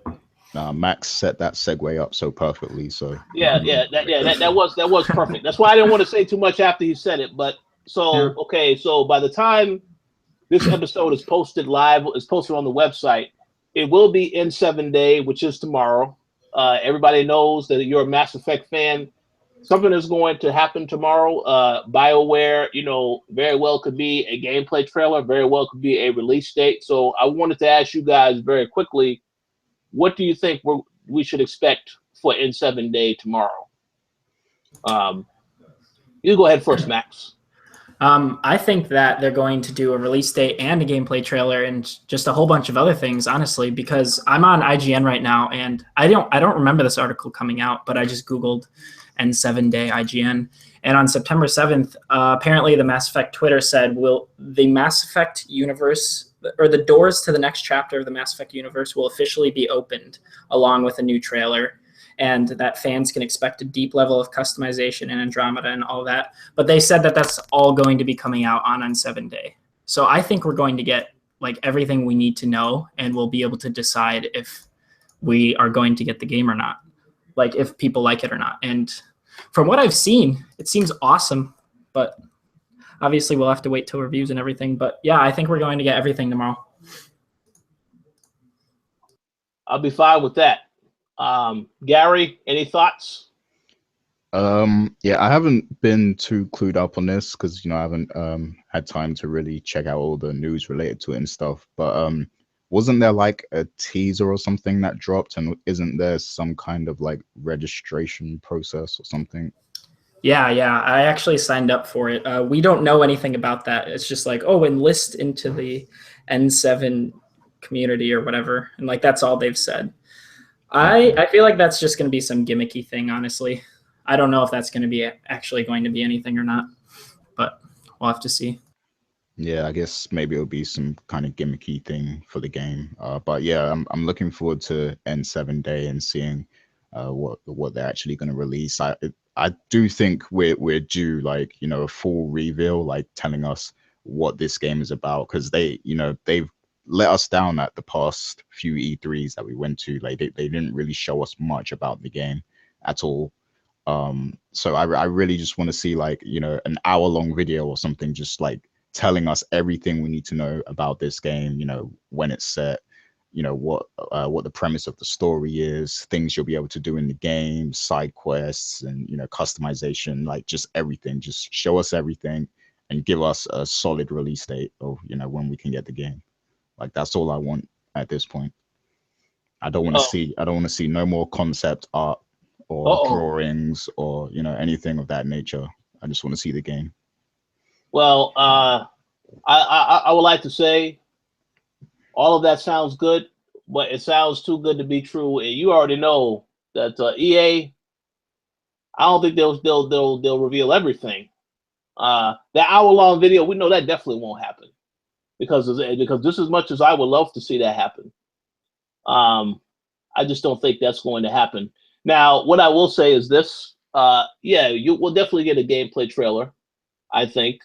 S2: Max set that segue up so perfectly. So
S1: that was perfect. That's why I didn't want to say too much after he said it. But okay, so by the time this episode is posted live, is posted on the website, it will be N7 Day, which is tomorrow. Everybody knows that you're a Mass Effect fan. Something is going to happen tomorrow. BioWare, very well could be a gameplay trailer, very well could be a release date. So I wanted to ask you guys very quickly, what do you think we should expect for N7 Day tomorrow? You go ahead first, Max.
S3: I think that they're going to do a release date and a gameplay trailer and just a whole bunch of other things, honestly, because I'm on IGN right now and I don't remember this article coming out, but I just Googled N7 Day IGN. And on September 7th, apparently the Mass Effect Twitter said, will the Mass Effect universe, or the doors to the next chapter of the Mass Effect universe will officially be opened along with a new trailer, and that fans can expect a deep level of customization in Andromeda and all that. But they said that that's all going to be coming out on N7 Day. So I think we're going to get like everything we need to know, and we'll be able to decide if we are going to get the game or not, like if people like it or not. And from what I've seen, it seems awesome, but obviously we'll have to wait till reviews and everything. But yeah, I think we're going to get everything tomorrow.
S1: I'll be fine with that. Gary, any thoughts?
S2: Yeah, I haven't been too clued up on this because I haven't had time to really check out all the news related to it and stuff. But wasn't there like a teaser or something that dropped, and isn't there some kind of like registration process or something?
S3: Yeah, I actually signed up for it. We don't know anything about that. It's just like, enlist into the N7 community or whatever, and like that's all they've said. I feel like that's just going to be some gimmicky thing, honestly. I don't know if that's going to be actually going to be anything or not, but we'll have to see.
S2: Yeah, I guess maybe it'll be some kind of gimmicky thing for the game. But yeah, I'm looking forward to N7 Day and seeing what they're actually going to release. I do think we're due like a full reveal, like telling us what this game is about, because they've let us down at the past few E3s that we went to. Like they didn't really show us much about the game at all. So I really just want to see like an hour-long video or something, just like telling us everything we need to know about this game. When it's set, what the premise of the story is, things you'll be able to do in the game, side quests, and customization, like just everything. Just show us everything and give us a solid release date of when we can get the game. Like that's all I want at this point. I don't want to see no more concept art or drawings or anything of that nature. I just want to see the game.
S1: Well, I would like to say all of that sounds good, but it sounds too good to be true. And you already know that EA, I don't think they'll reveal everything. That hour-long video, we know that definitely won't happen because just as much as I would love to see that happen, I just don't think that's going to happen. Now, what I will say is this: you will definitely get a gameplay trailer, I think,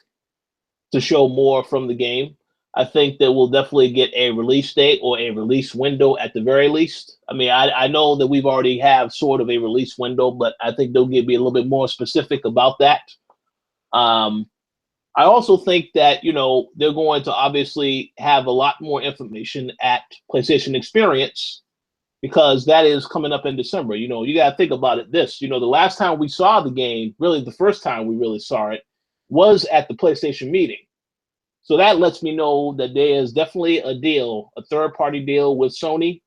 S1: to show more from the game. I think that we'll definitely get a release date or a release window at the very least. I mean, I know that we've already have sort of a release window, but I think they'll be a little bit more specific about that. I also think that, they're going to obviously have a lot more information at PlayStation Experience, because that is coming up in December. You got to think about it the last time we saw the game, really the first time we really saw it, was at the PlayStation meeting. So that lets me know that there is definitely a deal, a third-party deal with Sony,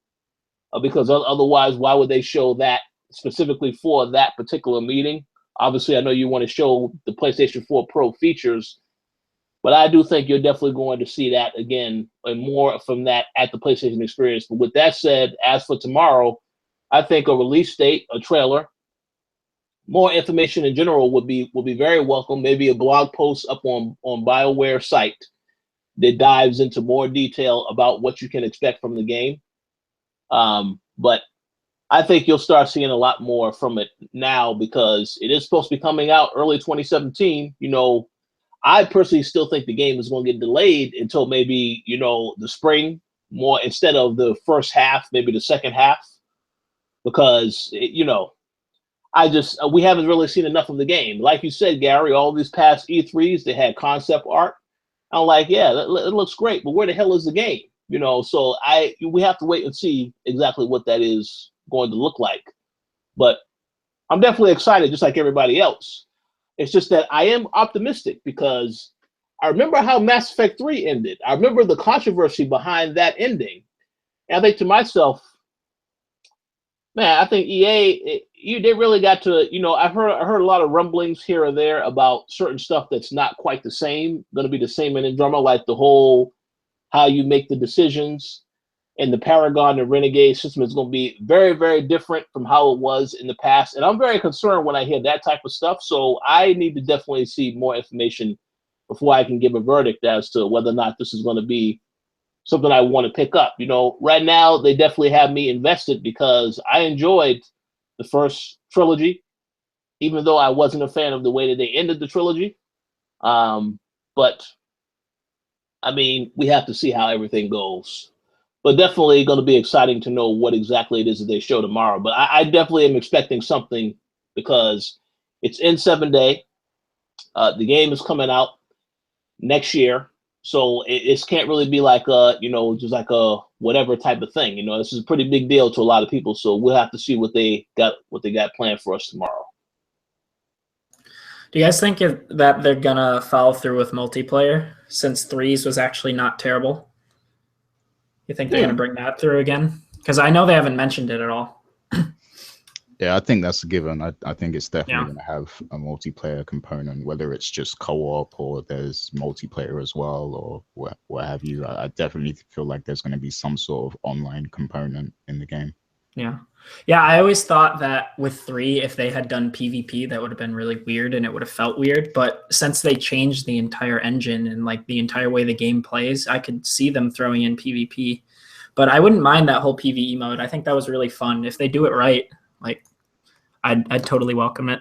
S1: because otherwise, why would they show that specifically for that particular meeting? Obviously, I know you want to show the PlayStation 4 Pro features, but I do think you're definitely going to see that again and more from that at the PlayStation Experience. But with that said, as for tomorrow, I think a release date, a trailer, more information in general would be very welcome. Maybe a blog post up on Bioware site that dives into more detail about what you can expect from the game. But I think you'll start seeing a lot more from it now because it is supposed to be coming out early 2017. You know, I personally still think the game is going to get delayed until maybe, you know, the spring more instead of the first half, maybe the second half, because, you know, we haven't really seen enough of the game. Like you said, Gary, all these past E3s, they had concept art. I'm like, yeah, it looks great, but where the hell is the game? You know, so we have to wait and see exactly what that is going to look like. But I'm definitely excited, just like everybody else. It's just that I am optimistic because I remember how Mass Effect 3 ended. I remember the controversy behind that ending. And I think to myself, man, I think EA, they really got to, you know, I heard a lot of rumblings here or there about certain stuff that's not quite the same, going to be the same in drama, like the whole how you make the decisions and the Paragon and Renegade system is going to be very, very different from how it was in the past. And I'm very concerned when I hear that type of stuff. So I need to definitely see more information before I can give a verdict as to whether or not this is going to be something I want to pick up. You know, right now they definitely have me invested because I enjoyed the first trilogy, even though I wasn't a fan of the way that they ended the trilogy. But I mean, we have to see how everything goes. But definitely going to be exciting to know what exactly it is that they show tomorrow. But I definitely am expecting something because it's in 7 days. The game is coming out next year. So it can't really be like you know, just like a whatever type of thing. You know, this is a pretty big deal to a lot of people. So we'll have to see what they got planned for us tomorrow.
S3: Do you guys think that they're gonna follow through with multiplayer since 3's was actually not terrible? You think they're gonna bring that through again? Because I know they haven't mentioned it at all.
S2: Yeah, I think that's a given. I think it's definitely going to have a multiplayer component, whether it's just co-op or there's multiplayer as well or what have you. I definitely feel like there's going to be some sort of online component in the game.
S3: Yeah. Yeah, I always thought that with 3, if they had done PvP, that would have been really weird and it would have felt weird. But since they changed the entire engine and like the entire way the game plays, I could see them throwing in PvP. But I wouldn't mind that whole PvE mode. I think that was really fun. If they do it right, like I'd totally welcome it.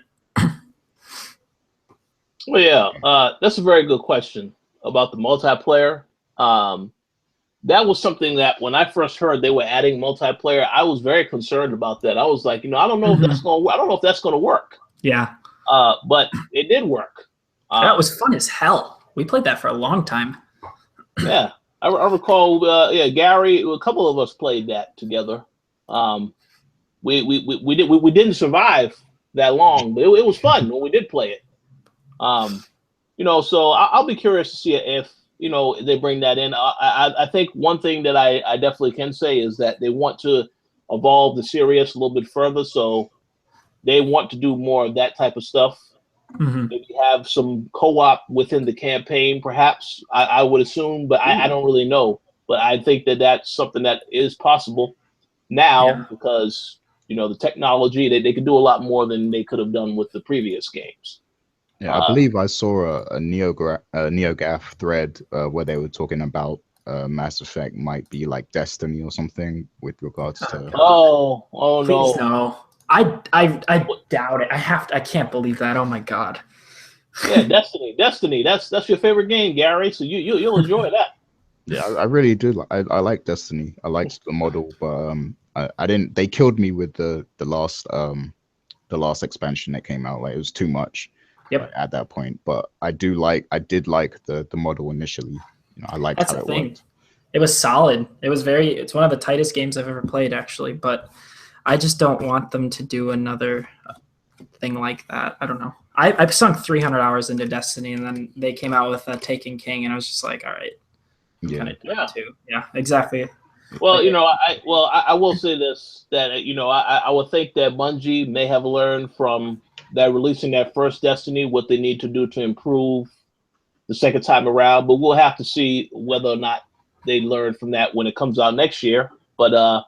S1: Well, yeah, that's a very good question about the multiplayer. That was something that when I first heard they were adding multiplayer, I was very concerned about that. I was like, you know, I don't know if that's going to work.
S3: Yeah.
S1: But it did work.
S3: That was fun as hell. We played that for a long time.
S1: Yeah, I recall. Gary, a couple of us played that together. We didn't survive that long, but it was fun when we did play it. You know, so I'll be curious to see if, you know, they bring that in. I think one thing that I definitely can say is that they want to evolve the series a little bit further. So they want to do more of that type of stuff.
S3: Mm-hmm.
S1: Maybe have some co-op within the campaign, perhaps, I would assume, but I don't really know. But I think that that's something that is possible now because, you know, the technology, they can do a lot more than they could have done with the previous games.
S2: Yeah, I believe I saw a NeoGAF thread where they were talking about Mass Effect might be like Destiny or something with regards to.
S1: Oh
S3: Please,
S1: no!
S3: No, I doubt it. I can't believe that. Oh my god.
S1: Yeah, Destiny. That's your favorite game, Gary. So you'll enjoy that.
S2: Yeah, I really do. I like Destiny. I liked the model, but I didn't. They killed me with the last expansion that came out. Like it was too much.
S3: Yep.
S2: At that point, but I did like the model initially. You know, I liked
S3: That's
S2: how
S3: the
S2: it
S3: thing.
S2: worked.
S3: It was solid. It's one of the tightest games I've ever played, actually. But I just don't want them to do another thing like that. I don't know. I've sunk 300 hours into Destiny, and then they came out with Taken King, and I was just like, all right,
S2: Yeah.
S3: too. Yeah, exactly.
S1: Well, I will say this, that I would think that Bungie may have learned from that releasing that first Destiny what they need to do to improve the second time around, but we'll have to see whether or not they learn from that when it comes out next year. But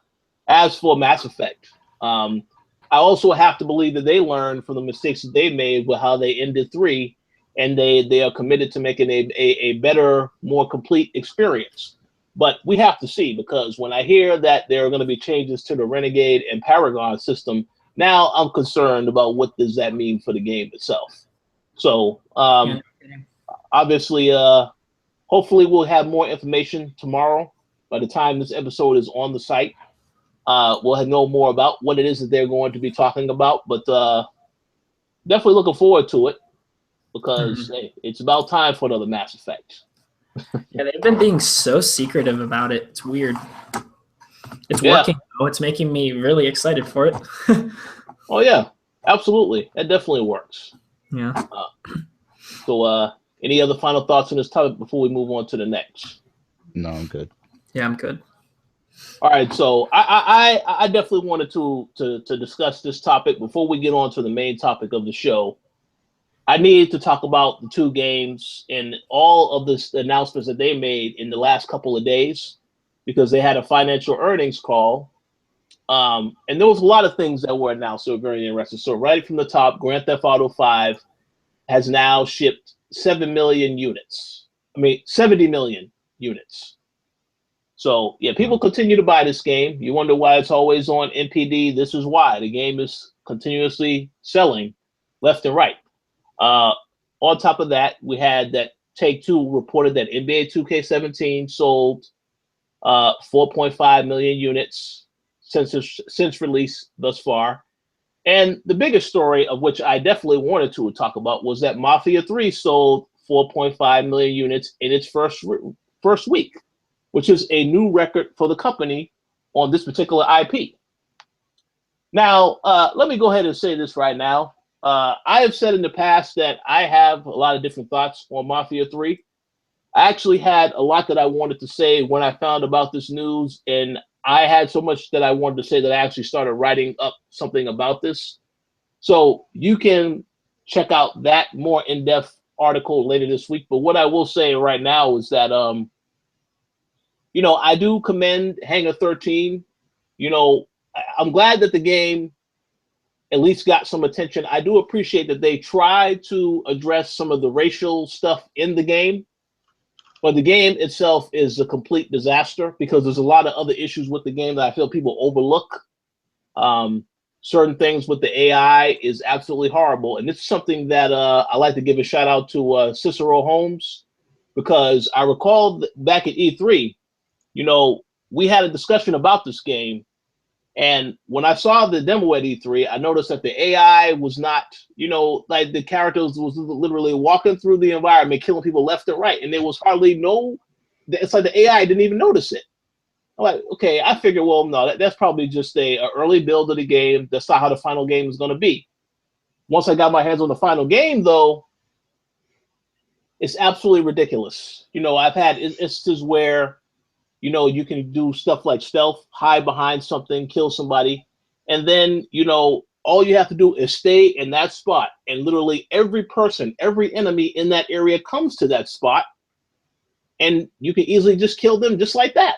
S1: as for Mass Effect, I also have to believe that they learned from the mistakes that they made with how they ended 3, and they are committed to making a better, more complete experience. But we have to see, because when I hear that there are going to be changes to the Renegade and Paragon system, now I'm concerned about what does that mean for the game itself. So obviously, hopefully we'll have more information tomorrow. By the time this episode is on the site, we'll know more about what it is that they're going to be talking about. But definitely looking forward to it, because hey, it's about time for another Mass Effect.
S3: Yeah, they've been being so secretive about it. It's weird. It's working. Oh, it's making me really excited for it.
S1: Oh yeah, absolutely. That definitely works.
S3: Yeah.
S1: So any other final thoughts on this topic before we move on to the next?
S2: No, I'm good.
S3: Yeah, I'm good.
S1: All right, so I definitely wanted to discuss this topic before we get on to the main topic of the show. I needed to talk about the 2 games and all of the announcements that they made in the last couple of days, because they had a financial earnings call. And there was a lot of things that were announced that were very interesting. So right from the top, Grand Theft Auto 5 has now shipped 7 million units. 70 million units. So yeah, people continue to buy this game. You wonder why it's always on NPD. This is why. The game is continuously selling left and right. On top of that, we had that Take-Two reported that NBA 2K17 sold 4.5 million units since release thus far. And the biggest story, of which I definitely wanted to talk about, was that Mafia 3 sold 4.5 million units in its first week, which is a new record for the company on this particular IP. Now, let me go ahead and say this right now. I have said in the past that I have a lot of different thoughts on Mafia 3. I actually had a lot that I wanted to say when I found about this news, and I had so much that I wanted to say that I actually started writing up something about this. So you can check out that more in-depth article later this week. But what I will say right now is that, I do commend Hangar 13. I'm glad that the game at least got some attention. I do appreciate that they tried to address some of the racial stuff in the game, but the game itself is a complete disaster, because there's a lot of other issues with the game that I feel people overlook. Certain things with the AI is absolutely horrible, and it's something that I like to give a shout out to Cicero Holmes, because I recall back at E3, we had a discussion about this game. And when I saw the demo at E3, I noticed that the AI was not, like the characters was literally walking through the environment, killing people left and right. And there was hardly it's like the AI didn't even notice it. I'm like, okay, I figured, well, no, that's probably just a early build of the game. That's not how the final game is going to be. Once I got my hands on the final game, though, it's absolutely ridiculous. I've had instances where, you can do stuff like stealth, hide behind something, kill somebody. And then, all you have to do is stay in that spot. And literally every person, every enemy in that area comes to that spot. And you can easily just kill them just like that.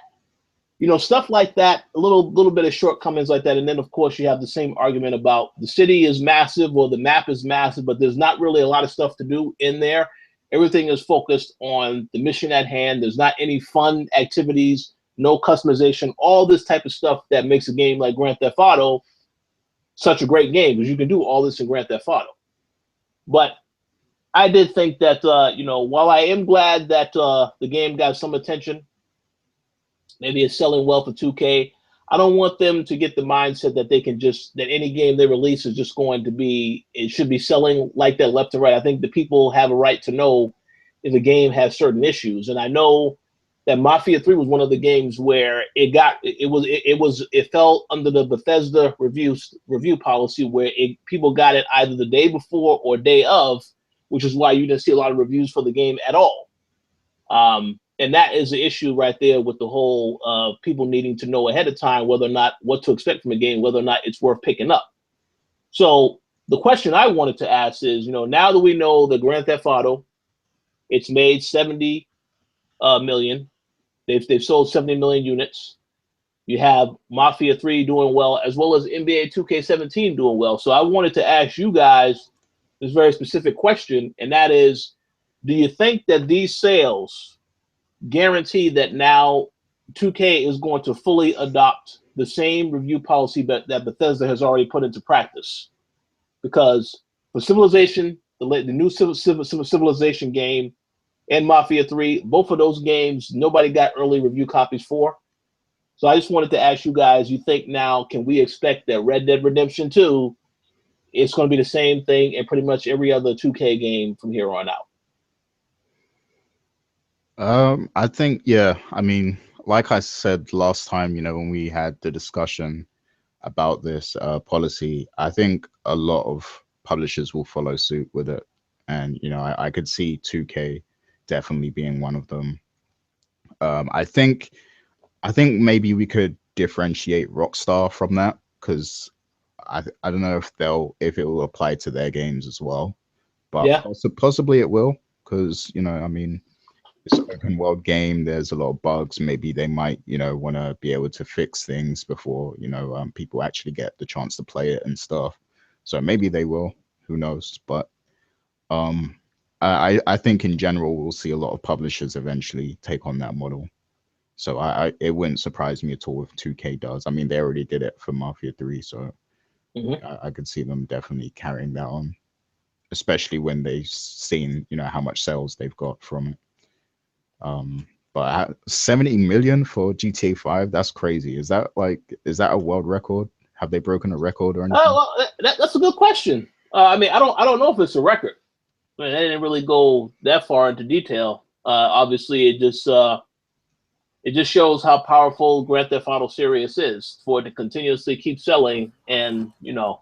S1: Stuff like that, a little bit of shortcomings like that. And then, of course, you have the same argument about the city is massive or the map is massive, but there's not really a lot of stuff to do in there. Everything is focused on the mission at hand. There's not any fun activities, no customization, all this type of stuff that makes a game like Grand Theft Auto such a great game, because you can do all this in Grand Theft Auto. But I did think that, while I am glad that the game got some attention, maybe it's selling well for 2K, I don't want them to get the mindset that that any game they release is just going to be, it should be selling like that left and right. I think the people have a right to know if a game has certain issues. And I know that Mafia 3 was one of the games where it fell under the Bethesda review policy where people got it either the day before or day of, which is why you didn't see a lot of reviews for the game at all. And that is the issue right there with the whole people needing to know ahead of time whether or not what to expect from a game, whether or not it's worth picking up. So the question I wanted to ask is, now that we know the Grand Theft Auto, it's made 70 million. They've sold 70 million units. You have Mafia 3 doing well, as well as NBA 2K17 doing well. So I wanted to ask you guys this very specific question, and that is, do you think that these sales guarantee that now 2K is going to fully adopt the same review policy that Bethesda has already put into practice? Because for Civilization, the new Civilization game, and Mafia 3, both of those games, nobody got early review copies for. So I just wanted to ask you guys, you think now, can we expect that Red Dead Redemption 2, it's going to be the same thing in pretty much every other 2K game from here on out?
S2: I think, yeah. I mean, like I said last time, when we had the discussion about this policy, I think a lot of publishers will follow suit with it. And, I could see 2K definitely being one of them. I think maybe we could differentiate Rockstar from that, because I don't know if it will apply to their games as well, but
S1: yeah,
S2: possibly it will, because I mean, it's an open world game. There's a lot of bugs. Maybe they might want to be able to fix things before people actually get the chance to play it and stuff. So maybe they will. Who knows? But I think in general we'll see a lot of publishers eventually take on that model. So it wouldn't surprise me at all if 2K does. I mean, they already did it for Mafia 3, so I could see them definitely carrying that on, especially when they've seen how much sales they've got from it. But 70 million for GTA 5, that's crazy. Is that a world record? Have they broken a record or anything?
S1: Well, that's a good question. I mean, I don't know if it's a record. I mean, they didn't really go that far into detail. Obviously, it just shows how powerful Grand Theft Auto series is for it to continuously keep selling. And I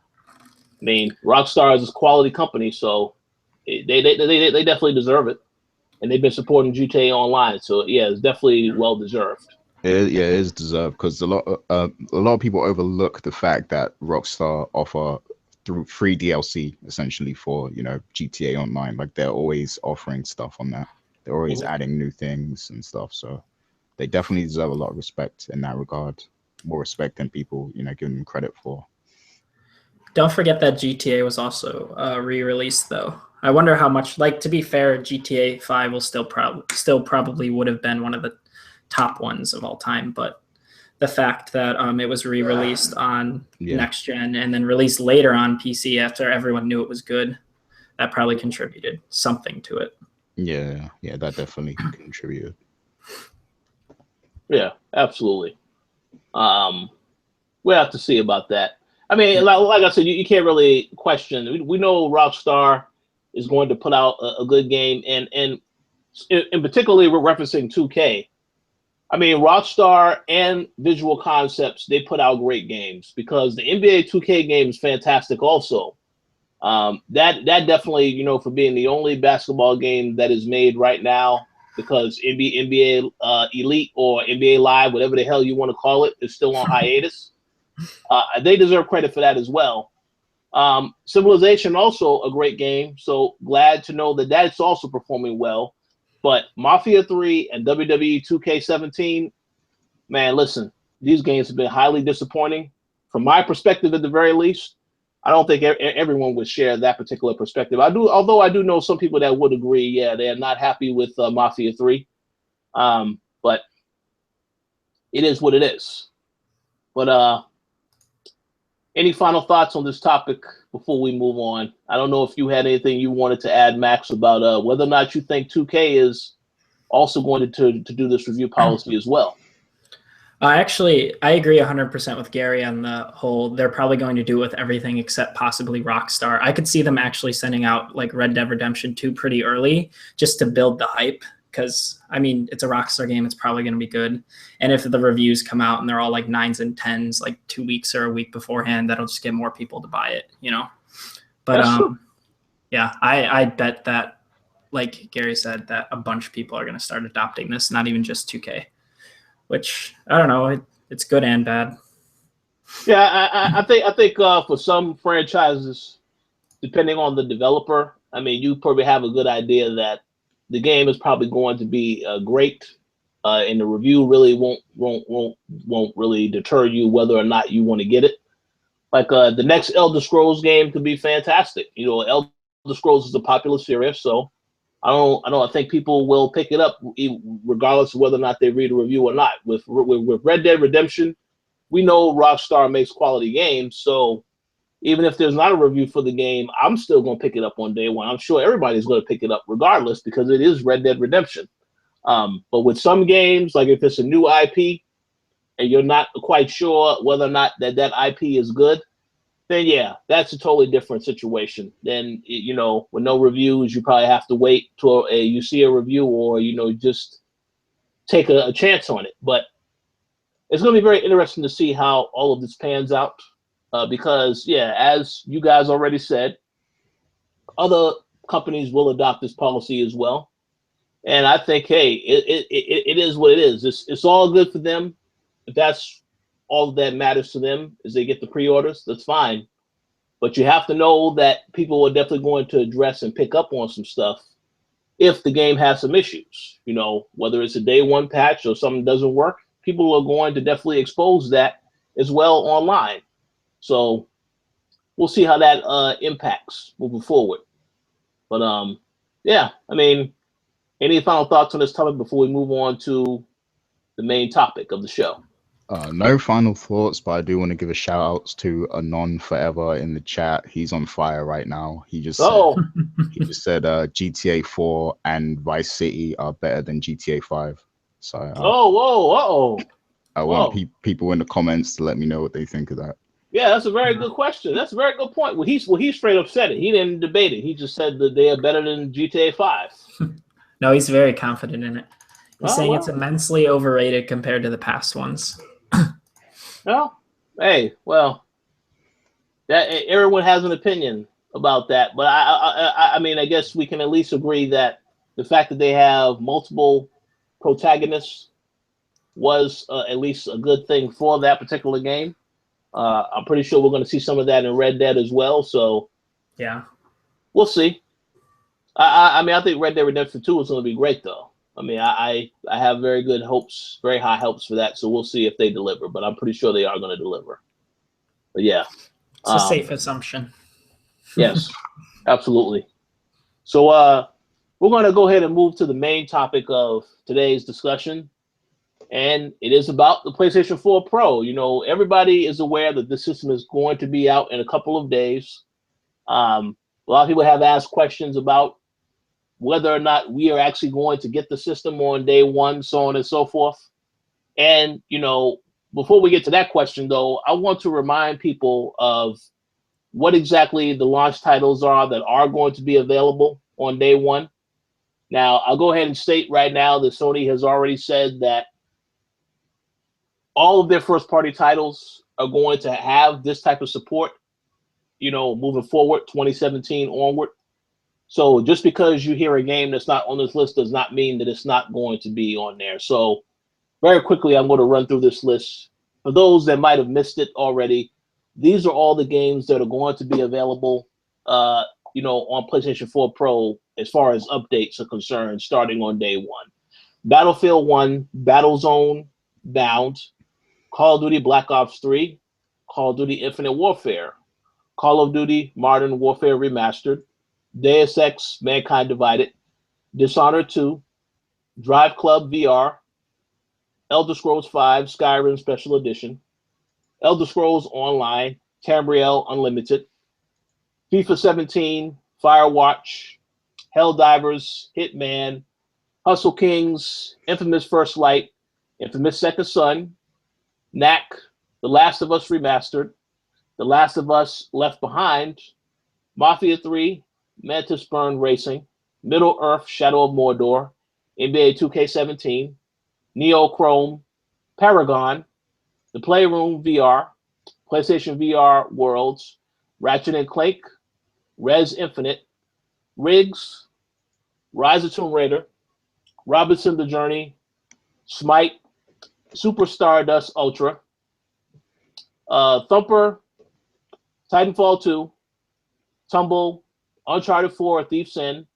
S1: mean, Rockstar is a quality company, so they definitely deserve it. And they've been supporting GTA Online, so yeah, it's definitely well deserved.
S2: It is deserved, because a lot of people overlook the fact that Rockstar offer through free DLC essentially for GTA Online. Like, they're always offering stuff on that. They're always adding new things and stuff. So they definitely deserve a lot of respect in that regard. More respect than people give them credit for.
S3: Don't forget that GTA was also re-released, though. I wonder how much. To be fair, GTA 5 will still probably would have been one of the top ones of all time. But the fact that it was re-released on next gen and then released later on PC after everyone knew it was good, that probably contributed something to it.
S2: Yeah, that definitely contributed.
S1: Yeah, absolutely. We'll have to see about that. I mean, like I said, you can't really question. We know Rockstar is going to put out a good game, and in particularly we're referencing 2K. I mean, Rockstar and Visual Concepts, they put out great games, because the NBA 2K game is fantastic also. That definitely, for being the only basketball game that is made right now, because NBA Elite or NBA Live, whatever the hell you want to call it, is still on hiatus. They deserve credit for that as well. Civilization, also a great game, so glad to know that it's also performing well. But Mafia 3 and WWE 2K17, man, listen, these games have been highly disappointing. From my perspective, at the very least, I don't think everyone would share that particular perspective. Although I do know some people that would agree, yeah, they are not happy with Mafia 3. But it is what it is. But any final thoughts on this topic before we move on? I don't know if you had anything you wanted to add, Max, about whether or not you think 2K is also going to do this review policy as well.
S3: Actually, I agree 100% with Gary on the whole. They're probably going to do it with everything except possibly Rockstar. I could see them actually sending out like Red Dead Redemption 2 pretty early just to build the hype, because I mean, it's a Rockstar game. It's probably going to be good. And if the reviews come out and they're all like 9s and 10s, like 2 weeks or a week beforehand, that'll just get more people to buy it, you know? But yeah, I bet that, like Gary said, that a bunch of people are going to start adopting this, not even just 2K, which I don't know. It's good and bad.
S1: Yeah, I think for some franchises, depending on the developer, I mean, you probably have a good idea that the game is probably going to be great, and the review really won't really deter you whether or not you want to get it. Like the next Elder Scrolls game could be fantastic. You know, Elder Scrolls is a popular series, so I think people will pick it up regardless of whether or not they read a review or not. With Red Dead Redemption, we know Rockstar makes quality games, so even if there's not a review for the game, I'm still going to pick it up on day one. I'm sure everybody's going to pick it up regardless because it is Red Dead Redemption. But with some games, like if it's a new IP and you're not quite sure whether or not that IP is good, then yeah, that's a totally different situation. Then, you know, with no reviews, you probably have to wait till you see a review or, you know, just take a chance on it. But it's going to be very interesting to see how all of this pans out. Because, yeah, as you guys already said, other companies will adopt this policy as well. And I think, hey, it is what it is. It's all good for them. If that's all that matters to them is they get the pre-orders, that's fine. But you have to know that people are definitely going to address and pick up on some stuff if the game has some issues. You know, whether it's a day one patch or something doesn't work, people are going to definitely expose that as well online. So we'll see how that impacts moving forward. But yeah, I mean, any final thoughts on this topic before we move on to the main topic of the show?
S2: No final thoughts, but I do want to give a shout outs to Anon Forever in the chat. He's on fire right now. He just said GTA 4 and Vice City are better than GTA 5. So I want people in the comments to let me know what they think of that.
S1: Yeah, that's a very good question. That's a very good point. Well, he straight up said it. He didn't debate it. He just said that they are better than GTA 5.
S3: No, he's very confident in it. He's saying it's immensely overrated compared to the past ones.
S1: Well, hey, well, that everyone has an opinion about that, but I mean, I guess we can at least agree that the fact that they have multiple protagonists was at least a good thing for that particular game. I'm pretty sure we're going to see some of that in Red Dead as well. So
S3: yeah,
S1: we'll see. I mean, I think Red Dead Redemption 2 is going to be great, though. I mean, I have very good hopes, very high hopes for that. So we'll see if they deliver, but I'm pretty sure they are going to deliver. But yeah,
S3: it's a safe assumption.
S1: Yes, absolutely. So we're going to go ahead and move to the main topic of today's discussion. And it is about the PlayStation 4 Pro. You know, everybody is aware that this system is going to be out in a couple of days. A lot of people have asked questions about whether or not we are actually going to get the system on day one, so on and so forth. And, you know, before we get to that question, though, I want to remind people of what exactly the launch titles are that are going to be available on day one. Now, I'll go ahead and state right now that Sony has already said that all of their first-party titles are going to have this type of support, you know, moving forward, 2017 onward. So just because you hear a game that's not on this list does not mean that it's not going to be on there. So very quickly, I'm going to run through this list. For those that might have missed it already, these are all the games that are going to be available, you know, on PlayStation 4 Pro as far as updates are concerned, starting on day one. Battlefield 1, Battlezone, Bound, Call of Duty Black Ops 3, Call of Duty Infinite Warfare, Call of Duty Modern Warfare Remastered, Deus Ex Mankind Divided, Dishonored 2, Drive Club VR, Elder Scrolls V Skyrim Special Edition, Elder Scrolls Online, Tamriel Unlimited, FIFA 17, Firewatch, Helldivers, Hitman, Hustle Kings, Infamous First Light, Infamous Second Son, Knack, The Last of Us Remastered, The Last of Us Left Behind, Mafia 3, Mantis Burn Racing, Middle Earth Shadow of Mordor, NBA 2K17, Neochrome, Paragon, The Playroom VR, PlayStation VR Worlds, Ratchet and Clank, Res Infinite, Riggs, Rise of Tomb Raider, Robinson the Journey, Smite, Super Stardust Ultra, Thumper, Titanfall 2, Tumble, Uncharted 4, Thief's End,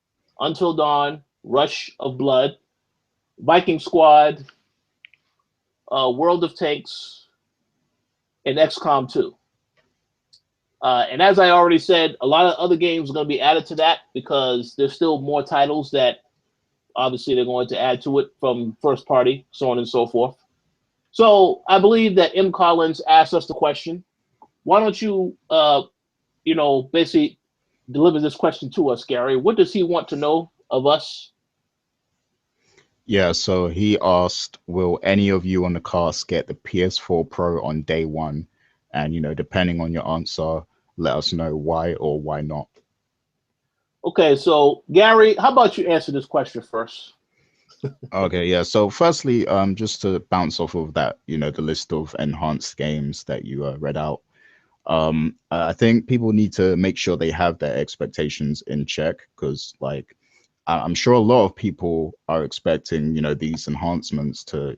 S1: Until Dawn, Rush of Blood, Viking Squad, World of Tanks, and XCOM 2. And as I already said, a lot of other games are going to be added to that because there's still more titles that obviously they're going to add to it from first party, so on and so forth. So I believe that M.Collins asked us the question. Why don't you, basically deliver this question to us, Gary? What does he want to know of us?
S2: Yeah, so he asked, will any of you on the cast get the PS4 Pro on day one? And, depending on your answer, let us know why or why not.
S1: Okay, so Gary, how about you answer this question first?
S2: Okay, yeah. So firstly, just to bounce off of that, the list of enhanced games that you read out, I think people need to make sure they have their expectations in check because, like, I'm sure a lot of people are expecting, these enhancements to,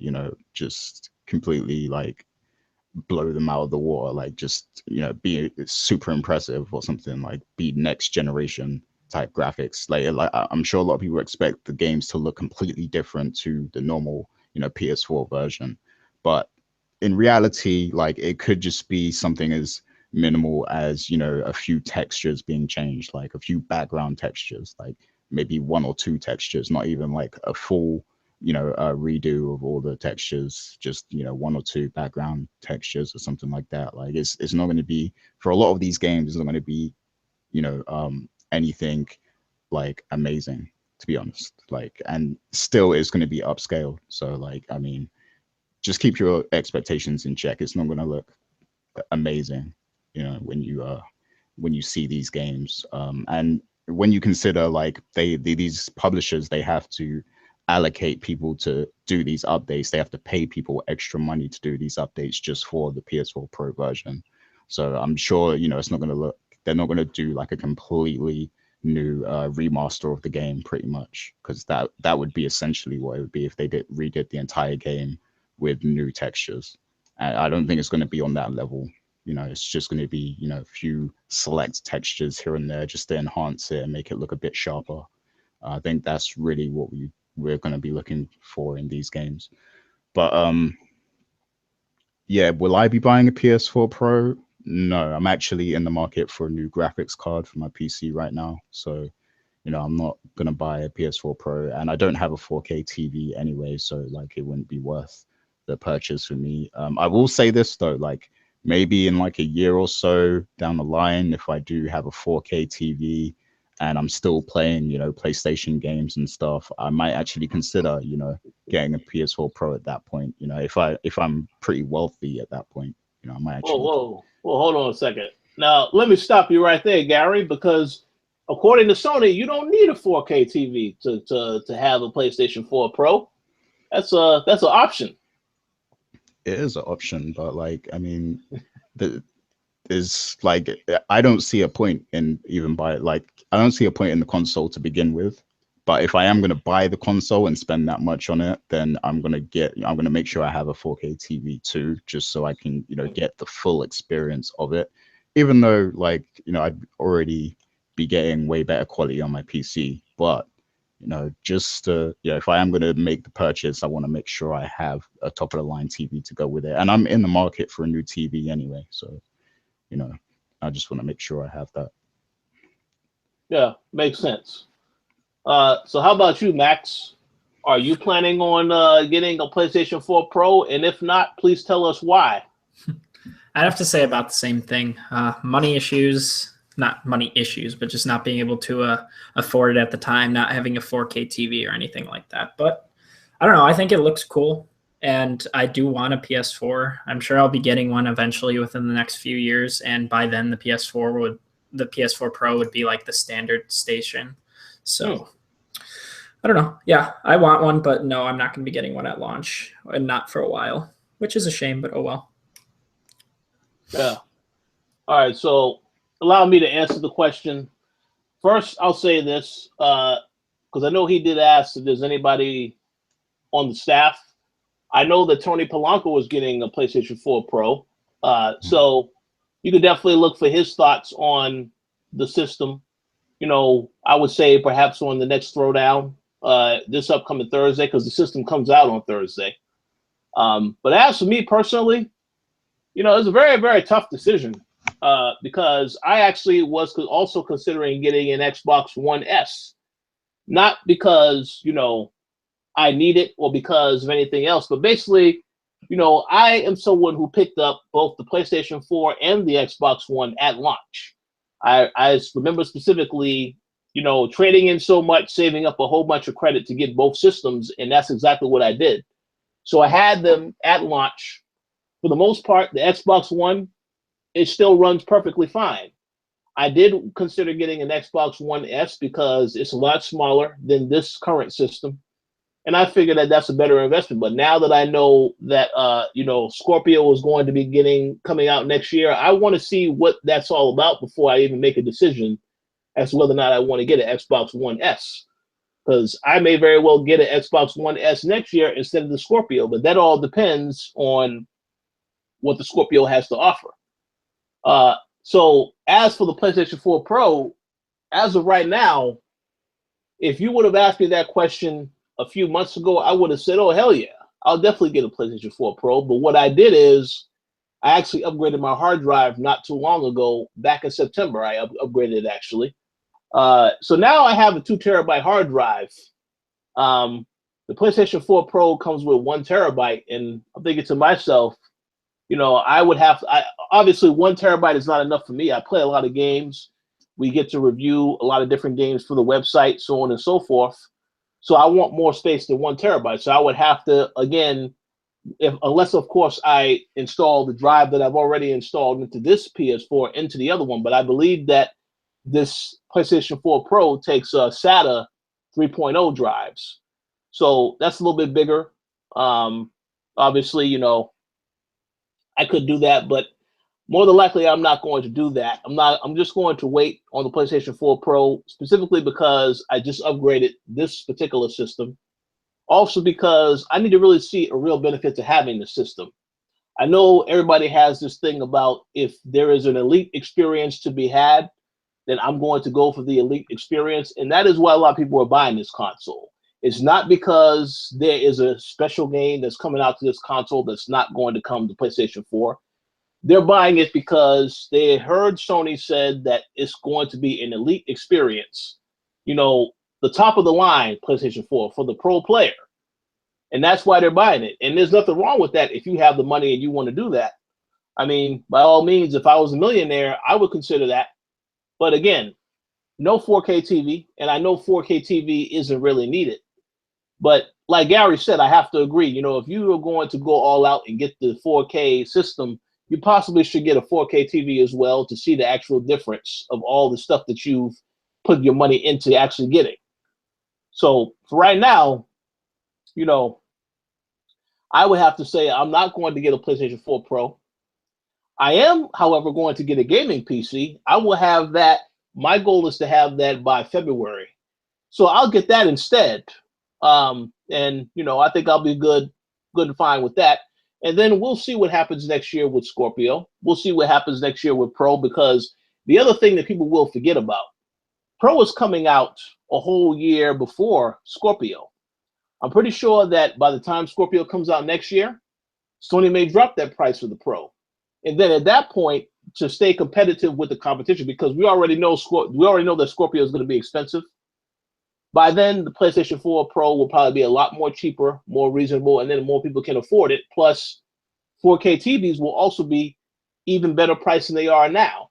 S2: just completely like blow them out of the water, like just, be super impressive or something, like be next generation type graphics. Like I'm sure a lot of people expect the games to look completely different to the normal, PS4 version. But in reality, like it could just be something as minimal as, a few textures being changed, like a few background textures, like maybe one or two textures, not even like a full, redo of all the textures, just, one or two background textures or something like that. Like it's not going to be, for a lot of these games, it's not going to be, anything like amazing, to be honest. Like, and still it's going to be upscale. So like, I mean, just keep your expectations in check. It's not going to look amazing, when you see these games. And when you consider like these publishers, they have to allocate people to do these updates. They have to pay people extra money to do these updates just for the PS4 Pro version. So I'm sure, it's not going to look, they're not going to do like a completely new remaster of the game pretty much, because that would be essentially what it would be if they redid the entire game with new textures. And I don't think it's going to be on that level. It's just going to be, a few select textures here and there just to enhance it and make it look a bit sharper. I think that's really what we're going to be looking for in these games. But yeah, will I be buying a PS4 Pro? No, I'm actually in the market for a new graphics card for my PC right now. So, I'm not going to buy a PS4 Pro, and I don't have a 4K TV anyway. So like, it wouldn't be worth the purchase for me. I will say this though, like maybe in like a year or so down the line, if I do have a 4K TV and I'm still playing, PlayStation games and stuff, I might actually consider, getting a PS4 Pro at that point. If I'm pretty wealthy at that point, I might actually.
S1: Whoa, hold on a second. Now let me stop you right there, Gary, because according to Sony, you don't need a 4K TV to have a PlayStation 4 Pro. That's an option.
S2: It is an option, but like, I mean, is like, I don't see a point in even buy it. Like, I don't see a point in the console to begin with. But if I am going to buy the console and spend that much on it, then I'm going to make sure I have a 4K TV too, just so I can, get the full experience of it. Even though like, I'd already be getting way better quality on my PC, but just if I am going to make the purchase, I want to make sure I have a top of the line TV to go with it. And I'm in the market for a new TV anyway, so I just want to make sure I have that.
S1: Yeah, makes sense. So how about you, Max? Are you planning on getting a PlayStation 4 Pro? And if not, please tell us why.
S3: I'd have to say about the same thing. Money issues, not money issues, but just not being able to afford it at the time, not having a 4K TV or anything like that. But I don't know. I think it looks cool. And I do want a PS4. I'm sure I'll be getting one eventually within the next few years. And by then the PS4 Pro would be like the standard station. So I don't know. Yeah, I want one, but no, I'm not going to be getting one at launch and not for a while, which is a shame, but oh well.
S1: Yeah. All right. So allow me to answer the question. First, I'll say this, because I know he did ask if there's anybody on the staff. I know that Tony Polanco was getting a PlayStation 4 Pro. So you could definitely look for his thoughts on the system. You know, I would say perhaps on the next throwdown this upcoming Thursday, because the system comes out on Thursday. But as for me personally, you know, it's a very, very tough decision because I actually was also considering getting an Xbox One S, not because, you know, I need it or because of anything else, but basically, you know, I am someone who picked up both the PlayStation 4 and the Xbox One at launch. I remember specifically, you know, trading in so much, saving up a whole bunch of credit to get both systems, and that's exactly what I did. So I had them at launch. For the most part, the Xbox One, it still runs perfectly fine. I did consider getting an Xbox One S because it's a lot smaller than this current system. And I figured that that's a better investment. But now that I know that, you know, Scorpio is going to be coming out next year, I want to see what that's all about before I even make a decision as to whether or not I want to get an Xbox One S. Because I may very well get an Xbox One S next year instead of the Scorpio. But that all depends on what the Scorpio has to offer. So as for the PlayStation 4 Pro, as of right now, if you would have asked me that question a few months ago, I would have said, oh, hell yeah, I'll definitely get a PlayStation 4 Pro. But what I did is I actually upgraded my hard drive not too long ago, back in September. I upgraded it actually. So now I have a 2 terabyte hard drive. The PlayStation 4 Pro comes with 1 terabyte, and I'm thinking to myself, you know, I would have to, obviously 1 terabyte is not enough for me. I play a lot of games. We get to review a lot of different games for the website, so on and so forth. So I want more space than 1 terabyte. So I would have to, again, unless of course I install the drive that I've already installed into this PS4 into the other one. But I believe that this PlayStation 4 Pro takes SATA 3.0 drives. So that's a little bit bigger. Obviously, you know, I could do that, but more than likely I'm not going to do that. I'm just going to wait on the PlayStation 4 Pro, specifically because I just upgraded this particular system. Also because I need to really see a real benefit to having the system. I know everybody has this thing about if there is an elite experience to be had, then I'm going to go for the elite experience. And that is why a lot of people are buying this console. It's not because there is a special game that's coming out to this console that's not going to come to PlayStation 4. They're buying it because they heard Sony said that it's going to be an elite experience. You know, the top of the line PlayStation 4 for the pro player. And that's why they're buying it. And there's nothing wrong with that if you have the money and you want to do that. I mean, by all means, if I was a millionaire, I would consider that. But again, no 4K TV, and I know 4K TV isn't really needed. But like Gary said, I have to agree. You know, if you are going to go all out and get the 4K system, you possibly should get a 4K TV as well to see the actual difference of all the stuff that you've put your money into actually getting. So for right now, you know, I would have to say I'm not going to get a PlayStation 4 Pro. I am, however, going to get a gaming PC. I will have that. My goal is to have that by February. So I'll get that instead. And, you know, I think I'll be good and fine with that. And then we'll see what happens next year with Scorpio. We'll see what happens next year with Pro, because the other thing that people will forget about, Pro is coming out a whole year before Scorpio. I'm pretty sure that by the time Scorpio comes out next year, Sony may drop that price for the Pro. And then at that point, to stay competitive with the competition, because we already know that Scorpio is going to be expensive. By then, the PlayStation 4 Pro will probably be a lot more cheaper, more reasonable, and then more people can afford it. Plus, 4K TVs will also be even better price than they are now.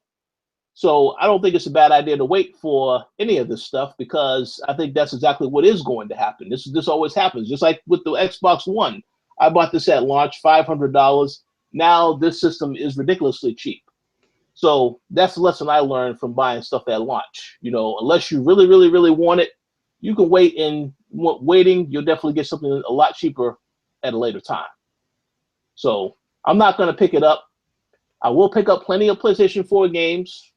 S1: So I don't think it's a bad idea to wait for any of this stuff, because I think that's exactly what is going to happen. This always happens. Just like with the Xbox One. I bought this at launch, $500. Now this system is ridiculously cheap. So that's the lesson I learned from buying stuff at launch. You know, unless you really, really, really want it, you can wait and waiting, you'll definitely get something a lot cheaper at a later time. So I'm not going to pick it up. I will pick up plenty of PlayStation 4 games,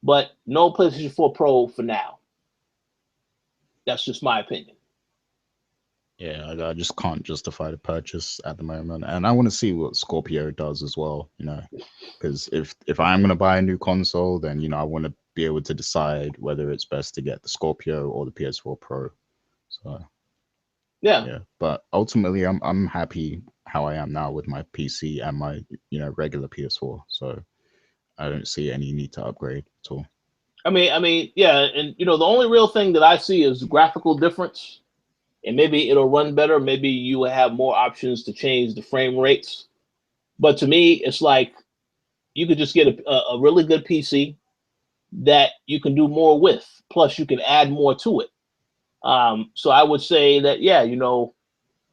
S1: but no PlayStation 4 Pro for now. That's just my opinion.
S2: Yeah, I just can't justify the purchase at the moment, and I want to see what Scorpio does as well. Because if I'm going to buy a new console, then I want to be able to decide whether it's best to get the Scorpio or the PS4 Pro. So yeah, but ultimately, I'm happy how I am now with my PC and my regular PS4. So I don't see any need to upgrade at all.
S1: I mean, yeah, and the only real thing that I see is graphical difference. And maybe it'll run better. Maybe you will have more options to change the frame rates. But to me, it's like you could just get a really good PC that you can do more with. Plus, you can add more to it. So I would say that,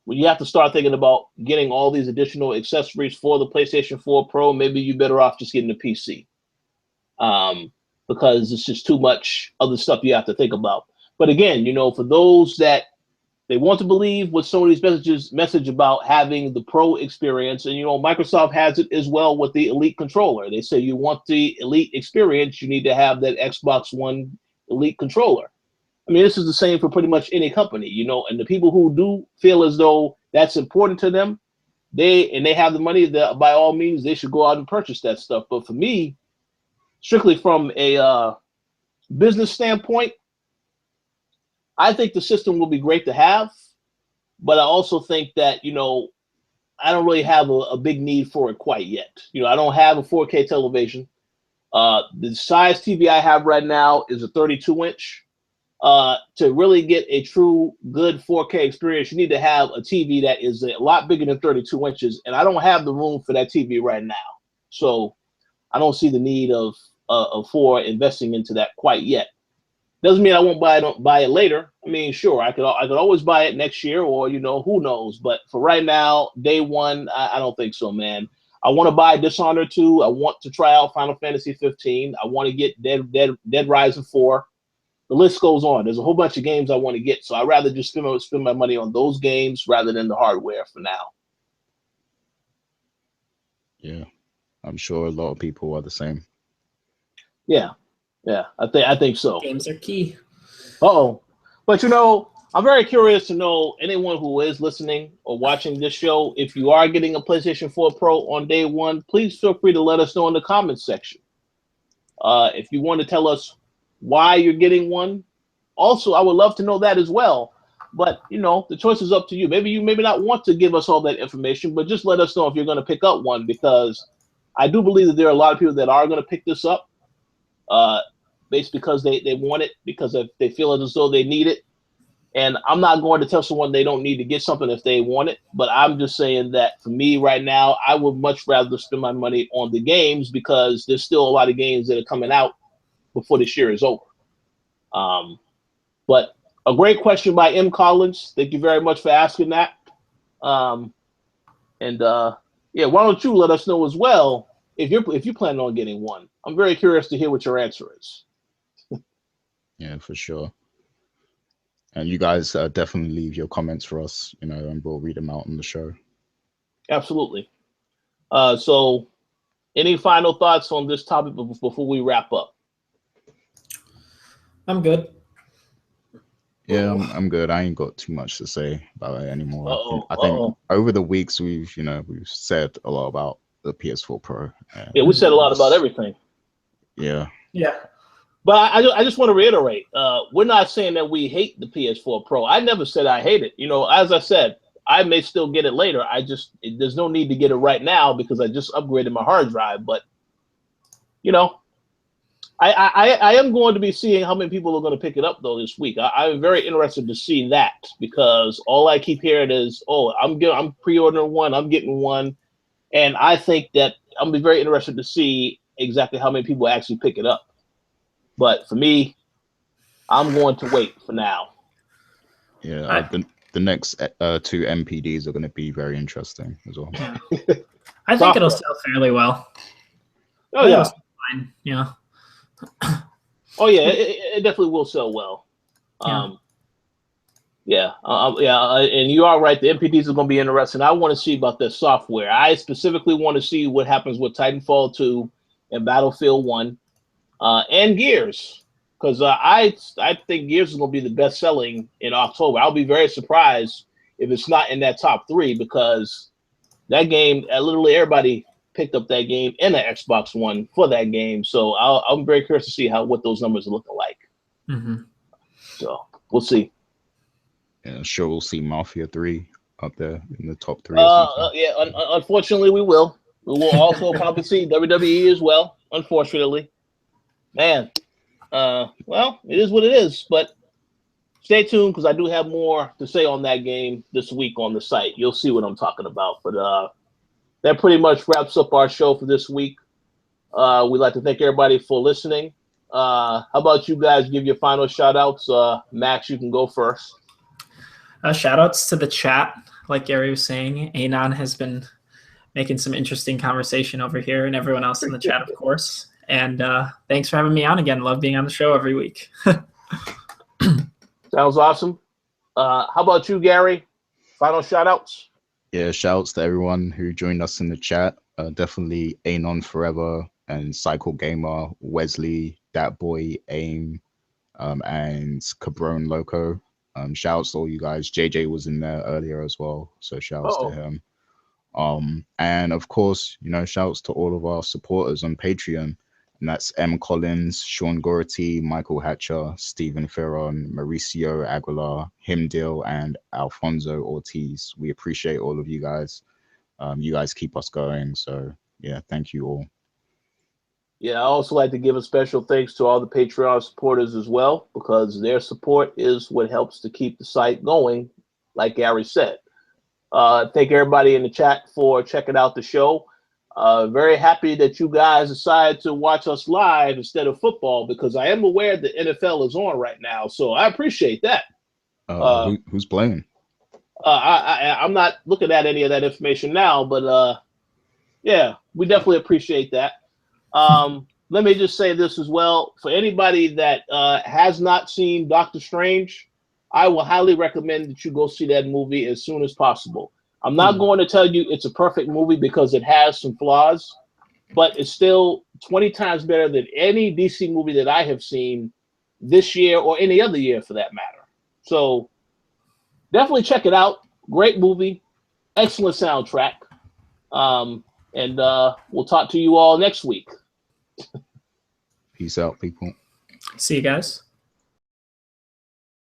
S1: when you have to start thinking about getting all these additional accessories for the PlayStation 4 Pro, maybe you're better off just getting a PC. Because it's just too much other stuff you have to think about. But again, for those that they want to believe what Sony's message about having the Pro experience, and Microsoft has it as well with the Elite controller. They say you want the Elite experience, you need to have that Xbox One Elite controller. I mean, this is the same for pretty much any company, and the people who do feel as though that's important to them, they have the money, that by all means they should go out and purchase that stuff. But for me, strictly from a business standpoint, I think the system will be great to have, but I also think that, I don't really have a big need for it quite yet. I don't have a 4K television. The size TV I have right now is a 32-inch. To really get a true good 4K experience, you need to have a TV that is a lot bigger than 32 inches, and I don't have the room for that TV right now. So I don't see the need for investing into that quite yet. Doesn't mean I won't buy it later. I mean, sure, I could always buy it next year, or who knows. But for right now, day one, I don't think so, man. I want to buy Dishonored 2. I want to try out Final Fantasy 15. I want to get Dead Rising 4. The list goes on. There's a whole bunch of games I want to get, so I'd rather just spend my money on those games rather than the hardware for now.
S2: Yeah, I'm sure a lot of people are the same.
S1: Yeah, I think so.
S3: Games are key.
S1: But I'm very curious to know anyone who is listening or watching this show, if you are getting a PlayStation 4 Pro on day one, please feel free to let us know in the comments section. If you want to tell us why you're getting one, also I would love to know that as well. But the choice is up to you. Maybe you not want to give us all that information, but just let us know if you're going to pick up one, because I do believe that there are a lot of people that are going to pick this up. Based because they want it, because if they feel as though they need it. And I'm not going to tell someone they don't need to get something if they want it, but I'm just saying that for me right now, I would much rather spend my money on the games, because there's still a lot of games that are coming out before this year is over. But a great question by M.Collins. Thank you very much for asking that. Why don't you let us know as well if you plan on getting one? I'm very curious to hear what your answer is.
S2: Yeah, for sure. And you guys definitely leave your comments for us, and we'll read them out on the show.
S1: Absolutely. So any final thoughts on this topic before we wrap up?
S3: I'm good.
S2: Yeah, I'm good. I ain't got too much to say about it anymore. I think over the weeks we've said a lot about the PS4 Pro.
S1: Yeah, we said a lot about everything.
S2: Yeah.
S3: Yeah.
S1: But I just want to reiterate, we're not saying that we hate the PS4 Pro. I never said I hate it. As I said, I may still get it later. There's no need to get it right now because I just upgraded my hard drive. But, I am going to be seeing how many people are going to pick it up, though, this week. I'm very interested to see that, because all I keep hearing is, I'm pre-ordering one, I'm getting one. And I think that I'm be very interested to see exactly how many people actually pick it up. But for me, I'm going to wait for now.
S2: Yeah, the next two MPDs are going to be very interesting as well.
S3: Yeah. I think it'll sell fairly well.
S1: Oh, yeah.
S3: Fine. Yeah.
S1: Oh, yeah, it definitely will sell well.
S3: Yeah.
S1: Yeah, and you are right. The MPDs are going to be interesting. I want to see about their software. I specifically want to see what happens with Titanfall 2 and Battlefield 1 and Gears, because I think Gears is going to be the best selling in October. I'll be very surprised if it's not in that top 3, because that game, literally everybody picked up that game and an Xbox One for that game. So I'm very curious to see what those numbers are looking like.
S3: Mm-hmm.
S1: So we'll see.
S2: Yeah, sure, we'll see Mafia 3 up there in the top 3 or something.
S1: Yeah, unfortunately, we will. We will also probably see WWE as well, unfortunately. Man, well, it is what it is, but stay tuned, because I do have more to say on that game this week on the site. You'll see what I'm talking about. But that pretty much wraps up our show for this week. We'd like to thank everybody for listening. How about you guys give your final shout-outs? Max, you can go first.
S3: Shout-outs to the chat. Like Gary was saying, Anon has been making some interesting conversation over here, and everyone else in the chat, of course. And thanks for having me on again. Love being on the show every week.
S1: Sounds awesome. How about you, Gary? Final shout-outs?
S2: Yeah, shouts to everyone who joined us in the chat. Definitely Anon Forever and Cycle Gamer, Wesley, Dat Boy, Aim, and Cabron Loco. Shouts to all you guys. JJ was in there earlier as well, so shouts to him. And of course, shouts to all of our supporters on Patreon. And that's M.Collins, Sean Gority, Michael Hatcher, Stephen Ferron, Mauricio Aguilar, Himdil, and Alfonso Ortiz. We appreciate all of you guys. You guys keep us going. So, yeah, thank you all.
S1: Yeah, I also like to give a special thanks to all the Patreon supporters as well, because their support is what helps to keep the site going, like Gary said. Thank everybody in the chat for checking out the show. Very happy that you guys decided to watch us live instead of football, because I am aware the NFL is on right now, so I appreciate that.
S2: Who's playing?
S1: I'm not looking at any of that information now, but yeah, we definitely appreciate that. Let me just say this as well. For anybody that has not seen Doctor Strange, I will highly recommend that you go see that movie as soon as possible. I'm not going to tell you it's a perfect movie, because it has some flaws, but it's still 20 times better than any DC movie that I have seen this year or any other year for that matter. So definitely check it out. Great movie, excellent soundtrack. And we'll talk to you all next week.
S2: Peace out, people.
S3: See you guys.